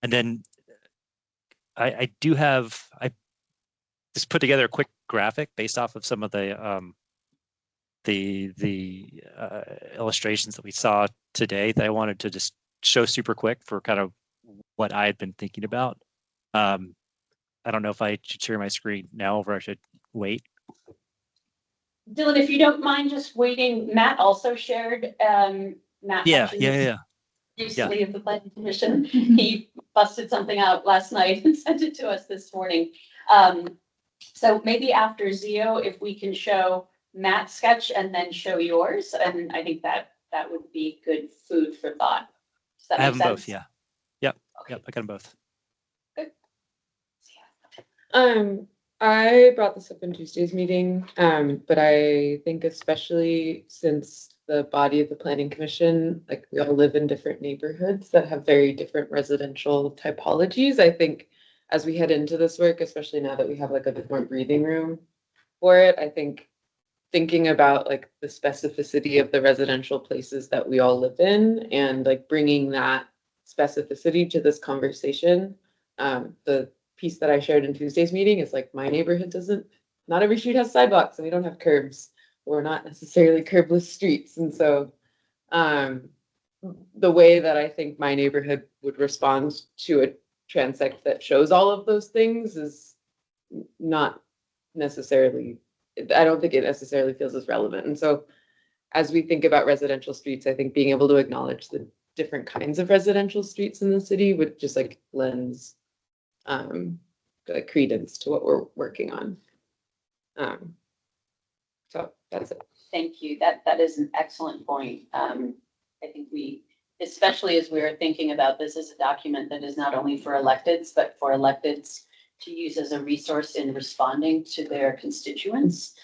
And then I just put together a quick graphic based off of some of the illustrations that we saw today that I wanted to just show super quick for kind of what I had been thinking about. I don't know if I should share my screen now or I should wait. Dylan, if you don't mind just waiting, Matt also shared, Matt Yeah, Hutchins, yeah. Recently of the Planning Commission. He busted something out last night and sent it to us this morning. So maybe after Zio, if we can show Matt's sketch and then show yours, and I think that would be good food for thought. Does that I have make them sense? both, yeah. Yep, Okay. yep, I got them both. I brought this up in Tuesday's meeting, but I think especially since the body of the planning commission, like we all live in different neighborhoods that have very different residential typologies. I think as we head into this work, especially now that we have like a bit more breathing room for it, I think thinking about like the specificity of the residential places that we all live in and like bringing that specificity to this conversation. The piece that I shared in Tuesday's meeting is like my neighborhood not every street has sidewalks and we don't have curbs. We're not necessarily curbless streets. And so the way that I think my neighborhood would respond to a transect that shows all of those things is not necessarily, I don't think it necessarily feels as relevant. And so as we think about residential streets, I think being able to acknowledge the different kinds of residential streets in the city would just like lends like credence to what we're working on. So that's it. Thank you. That is an excellent point. I think especially as we are thinking about this as a document that is not only for electeds, but for electeds to use as a resource in responding to their constituents.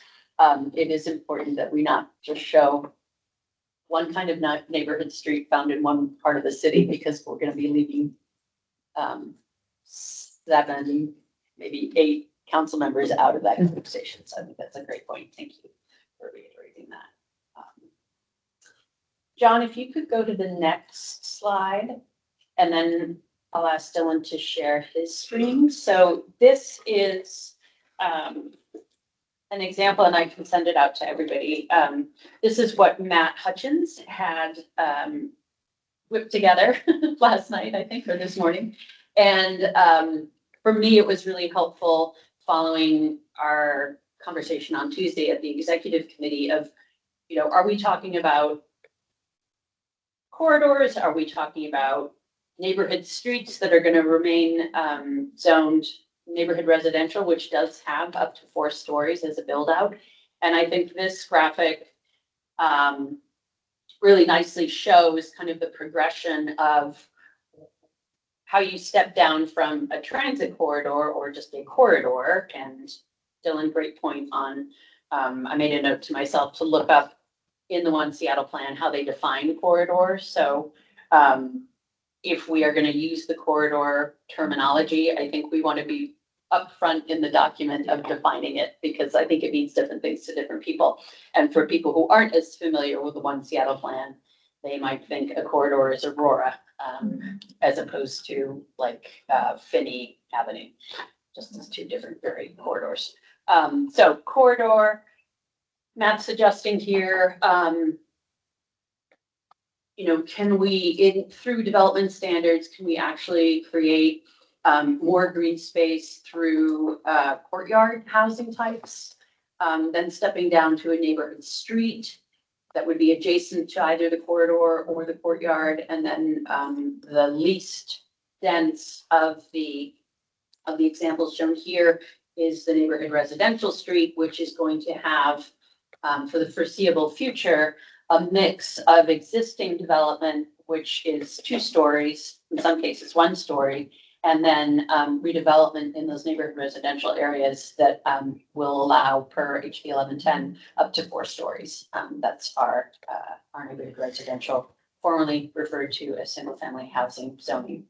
It is important that we not just show one kind of neighborhood street found in one part of the city, because we're going to be leaving 7, maybe 8 council members out of that conversation. So I think that's a great point. Thank you for reiterating that. John, if you could go to the next slide, and then I'll ask Dylan to share his screen. So this is an example, and I can send it out to everybody. This is what Matt Hutchins had whipped together last night, I think, or this morning. And for me, it was really helpful following our conversation on Tuesday at the executive committee of, are we talking about corridors? Are we talking about neighborhood streets that are going to remain zoned neighborhood residential, which does have up to 4 stories as a build out? And I think this graphic really nicely shows kind of the progression of how you step down from a transit corridor or just a corridor. And Dylan, great point on, I made a note to myself to look up in the One Seattle plan how they define corridor. So if we are going to use the corridor terminology, I think we want to be upfront in the document of defining it, because I think it means different things to different people. And for people who aren't as familiar with the One Seattle plan, they might think a corridor is Aurora, as opposed to like Finney Avenue, just as two different very corridors. So corridor, Matt's suggesting here, you know, can we, through development standards, can we actually create more green space through courtyard housing types, then stepping down to a neighborhood street that would be adjacent to either the corridor or the courtyard, and then the least dense of the examples shown here is the neighborhood residential street, which is going to have, for the foreseeable future, a mix of existing development, which is 2 stories, in some cases 1 story, and then redevelopment in those neighborhood residential areas that will allow, per HB 1110, up to 4 stories. That's our neighborhood residential, formerly referred to as single-family housing zoning.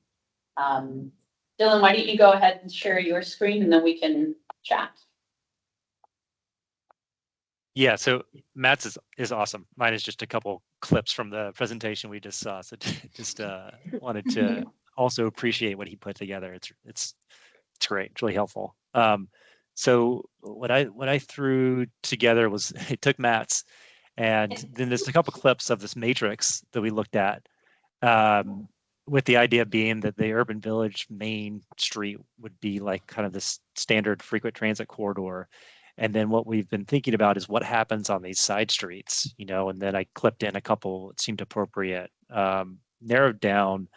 Dylan, why don't you go ahead and share your screen, and then we can chat. Yeah, so Matt's is awesome. Mine is just a couple clips from the presentation we just saw. So just wanted to also appreciate what he put together. It's great. It's really helpful. So what I threw together was I took Matt's, and then there's a couple clips of this matrix that we looked at, with the idea being that the urban village main street would be like kind of this standard frequent transit corridor. And then what we've been thinking about is what happens on these side streets, you know, and then I clipped in a couple that seemed appropriate, narrowed down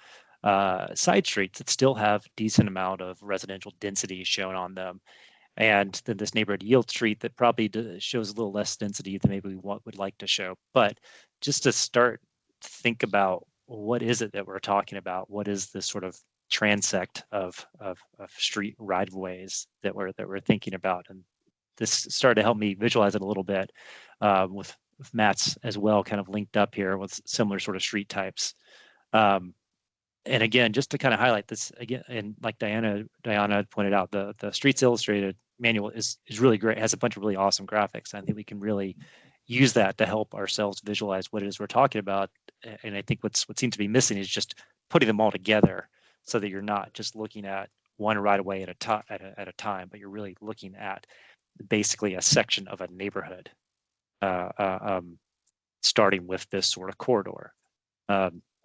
side streets that still have decent amount of residential density shown on them. And then this neighborhood yield street that probably shows a little less density than maybe we would like to show. But just to start to think about what is it that we're talking about? What is this sort of transect of street right-of-ways that we're thinking about? And this started to help me visualize it a little bit, with Matt's as well, kind of linked up here with similar sort of street types. And again, just to kind of highlight this again, and like Diana pointed out, the Streets Illustrated manual is really great. It has a bunch of really awesome graphics. I think we can really use that to help ourselves visualize what it is we're talking about. And I think what seems to be missing is just putting them all together so that you're not just looking at one right away at a time, but you're really looking at basically a section of a neighborhood, starting with this sort of corridor.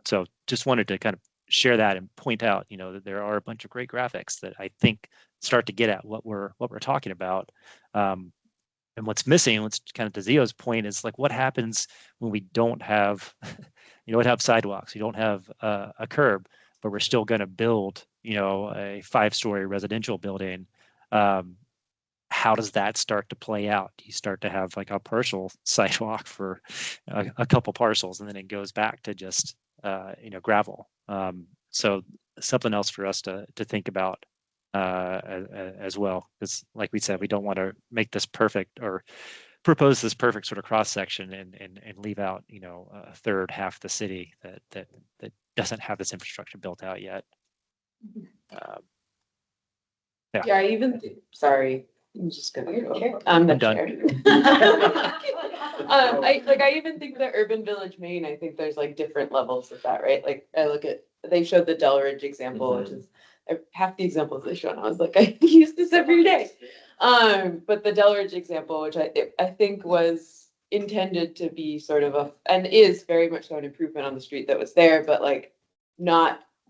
So just wanted to kind of share that and point out, you know, that there are a bunch of great graphics that I think start to get at what we're talking about. And what's missing, what's kind of to Zio's point, is like what happens when we don't have, you don't have sidewalks, you don't have a curb, but we're still going to build, you know, a 5-story residential building. How does that start to play out? You start to have like a partial sidewalk for a couple parcels, and then it goes back to just you know, gravel. So something else for us to think about as well, because like we said, we don't want to make this perfect or propose this perfect sort of cross section and leave out, you know, a third half the city that doesn't have this infrastructure built out yet. Yeah, I even sorry. I'm just gonna go. I'm done. chair. I even think the urban village main, I think there's like different levels of that, right? Like I look at, they showed the Delridge example, which is half the examples they showed. I was like, I use this every day. But the Delridge example, which I think was intended to be sort of and is very much so an improvement on the street that was there, but like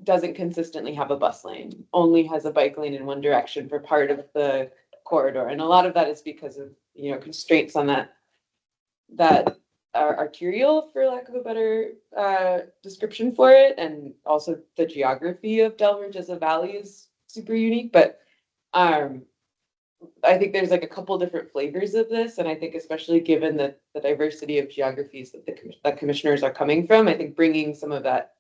doesn't consistently have a bus lane, only has a bike lane in one direction for part of the corridor. And a lot of that is because of, you know, constraints on that are arterial, for lack of a better description for it. And also the geography of Delridge as a valley is super unique. But I think there's like a couple different flavors of this, and I think especially given the diversity of geographies that commissioners are coming from, I think bringing some of that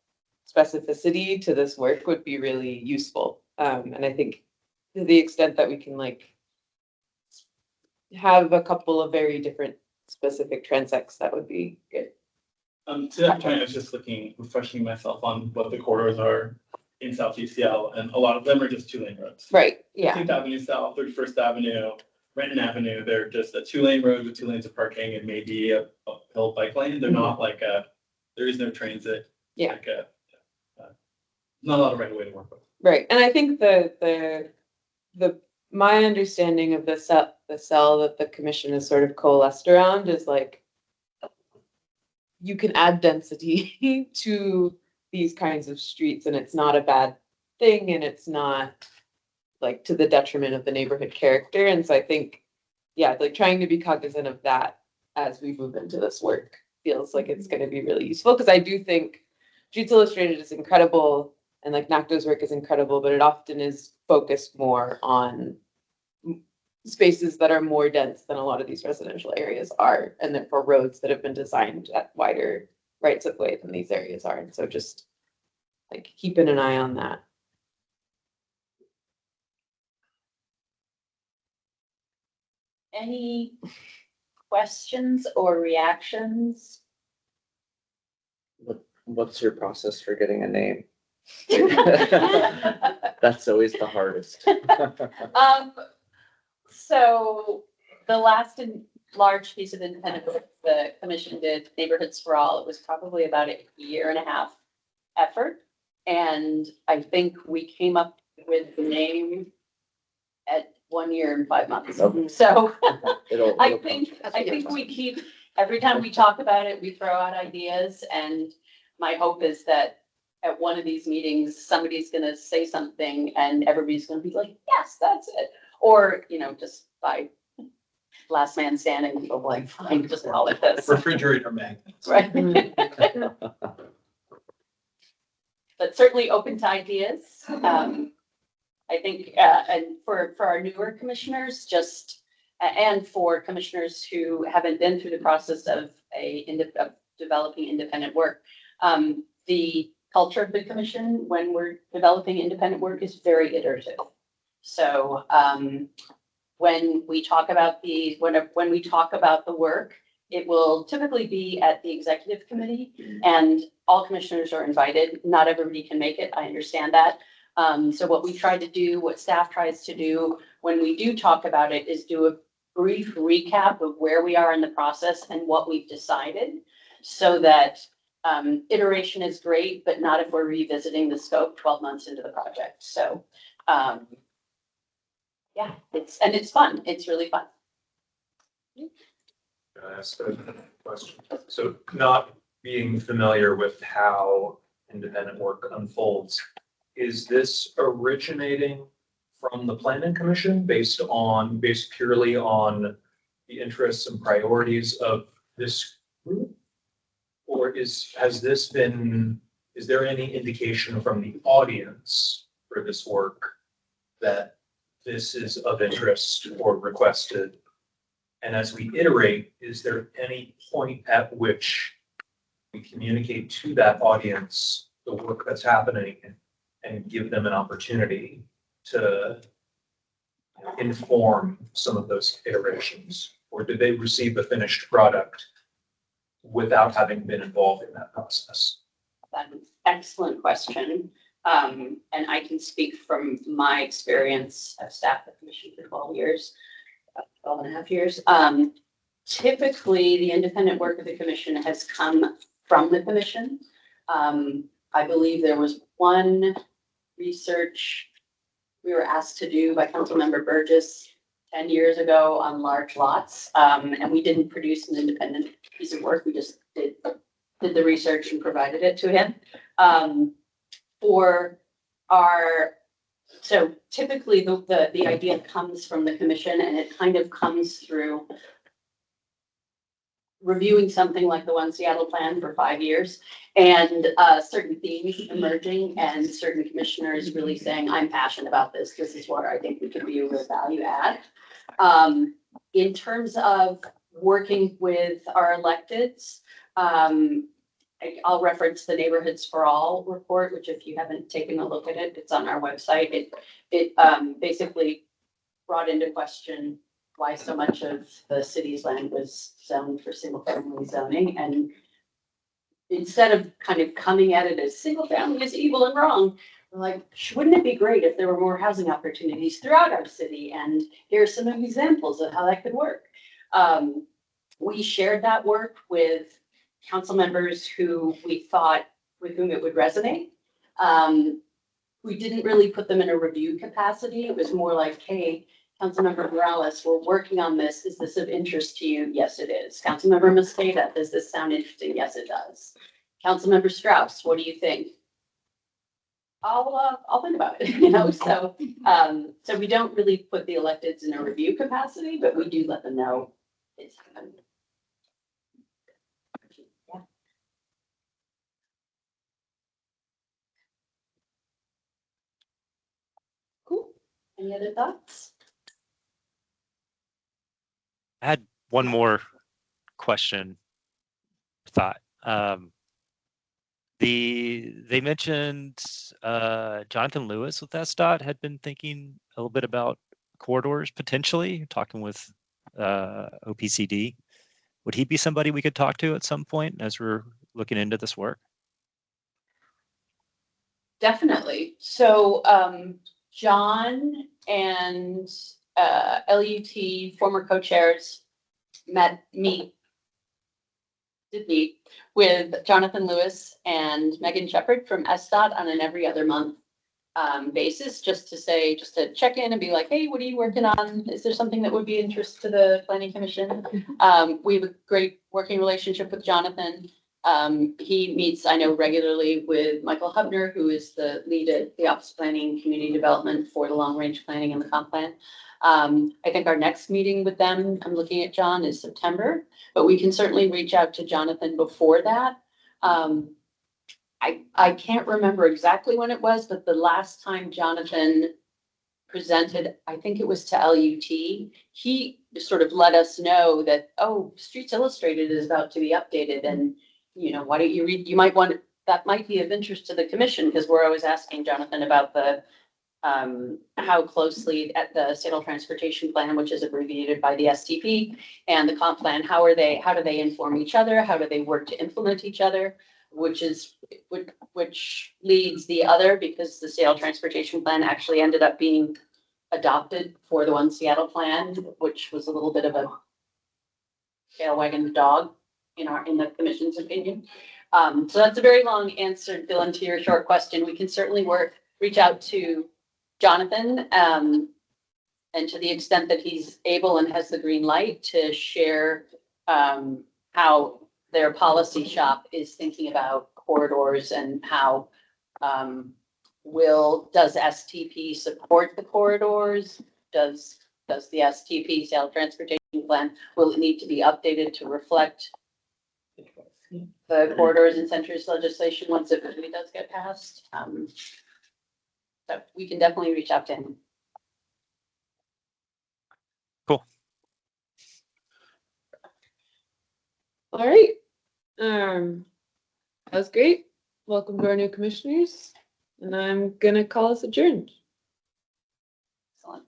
specificity to this work would be really useful. And I think to the extent that we can like have a couple of very different specific transects, that would be good. To that point, I was just refreshing myself on what the corridors are in Southeast Seattle, and a lot of them are just 2-lane roads. Right, yeah. 15th Avenue South, 31st Avenue, Renton Avenue, they're just a 2-lane road with 2 lanes of parking and maybe a uphill bike lane. They're not like there is no transit. Yeah. Like not a lot of right of way to work with. Right, and I think my understanding of the cell that the commission is sort of coalesced around is like you can add density to these kinds of streets and it's not a bad thing and it's not like to the detriment of the neighborhood character. And so I think, yeah, like trying to be cognizant of that as we move into this work feels like it's going to be really useful, because I do think Streets Illustrated is incredible and like NACTO's work is incredible, but it often is focused more on spaces that are more dense than a lot of these residential areas are, and therefore roads that have been designed at wider rights of way than these areas are. And so just like keeping an eye on that. Any questions or reactions? What's your process for getting a name? That's always the hardest. So the last large piece of independent work the commission did, Neighborhoods for All, it was probably about a 1.5-year effort. And I think we came up with the name at 1 year and 5 months. Okay. So It'll I think we keep, every time we talk about it, we throw out ideas, and my hope is that at one of these meetings, somebody's gonna say something and everybody's gonna be like, yes, that's it. Or, just by last man standing, people like, fine, just call it this. Refrigerator magnets. Right. But certainly open to ideas. I think, and for our newer commissioners, and for commissioners who haven't been through the process of developing independent work, the culture of the commission when we're developing independent work is very iterative. So when we talk about the work, it will typically be at the executive committee, and all commissioners are invited. Not everybody can make it. I understand that. So what staff tries to do when we do talk about it is do a brief recap of where we are in the process and what we've decided, so that iteration is great, but not if we're revisiting the scope 12 months into the project. So yeah, it's fun. It's really fun. Can I ask a question? So not being familiar with how independent work unfolds, is this originating from the planning commission based purely on the interests and priorities of this group? Or is there any indication from the audience for this work that this is of interest or requested? And as we iterate, is there any point at which we communicate to that audience the work that's happening and give them an opportunity to inform some of those iterations? Or do they receive a finished product without having been involved in that process? That's an excellent question. And I can speak from my experience. I've staffed the commission for 12 years, 12.5 years. Typically, the independent work of the commission has come from the commission. I believe there was one research we were asked to do by Councilmember Burgess 10 years ago on large lots. And we didn't produce an independent piece of work. We just did the research and provided it to him. So typically the idea comes from the commission, and it kind of comes through reviewing something like the One Seattle plan for 5 years, and certain themes emerging, and certain commissioners really saying, I'm passionate about this. This is what I think we could be a real value add. In terms of working with our electeds, I'll reference the Neighborhoods for All report, which if you haven't taken a look at it, it's on our website. It basically brought into question why so much of the city's land was zoned for single family zoning. And instead of kind of coming at it as single family is evil and wrong, we're like, wouldn't it be great if there were more housing opportunities throughout our city? And here are some examples of how that could work. We shared that work with council members who we thought with whom it would resonate. We didn't really put them in a review capacity. It was more like, hey, Councilmember Morales, we're working on this. Is this of interest to you? Yes, it is. Councilmember Mosqueda, does this sound interesting? Yes, it does. Councilmember Strauss, what do you think? I'll think about it, you know, so we don't really put the electeds in a review capacity, but we do let them know it's happening. Yeah. Cool. Any other thoughts? I had one more question, thought. They mentioned Jonathan Lewis with SDOT had been thinking a little bit about corridors potentially, talking with OPCD. Would he be somebody we could talk to at some point as we're looking into this work? Definitely. So John and LUT former co-chairs did meet with Jonathan Lewis and Megan Shepard from SDOT on an every other month basis, just to check in and be like, hey, what are you working on? Is there something that would be of interest to the Planning Commission? We have a great working relationship with Jonathan. He meets, I know, regularly with Michael Hubner, who is the lead at the Office of Planning Community Development for the Long Range Planning and the Comp Plan. I think our next meeting with them, I'm looking at John, is September, but we can certainly reach out to Jonathan before that. I can't remember exactly when it was, but the last time Jonathan presented, I think it was to LUT, he sort of let us know that, oh, Streets Illustrated is about to be updated, and you know, why don't you read, you might want, that might be of interest to the commission, because we're always asking Jonathan about the how closely at the Seattle Transportation Plan, which is abbreviated by the STP, and the comp plan, how do they inform each other? How do they work to implement each other? Which leads the other, because the Seattle Transportation Plan actually ended up being adopted for the One Seattle Plan, which was a little bit of a tail wagging the dog in the commission's opinion. So that's a very long answer, Dylan, to your short question. We can certainly reach out to Jonathan, and to the extent that he's able and has the green light to share how their policy shop is thinking about corridors and how does STP support the corridors? Does the STP, Seattle Transportation Plan, will it need to be updated to reflect the corridors and centers legislation once it really does get passed? So we can definitely reach out to him. Cool. All right. That was great. Welcome to our new commissioners. And I'm gonna call us adjourned. Excellent.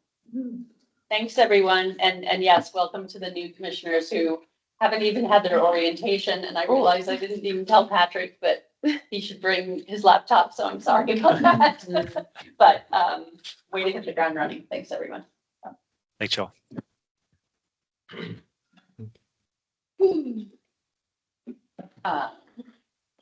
Thanks, everyone. And yes, welcome to the new commissioners who haven't even had their orientation. And I realize I didn't even tell Patrick, but he should bring his laptop. So I'm sorry about that. But way to hit the ground running. Thanks, everyone. Thanks, Joel.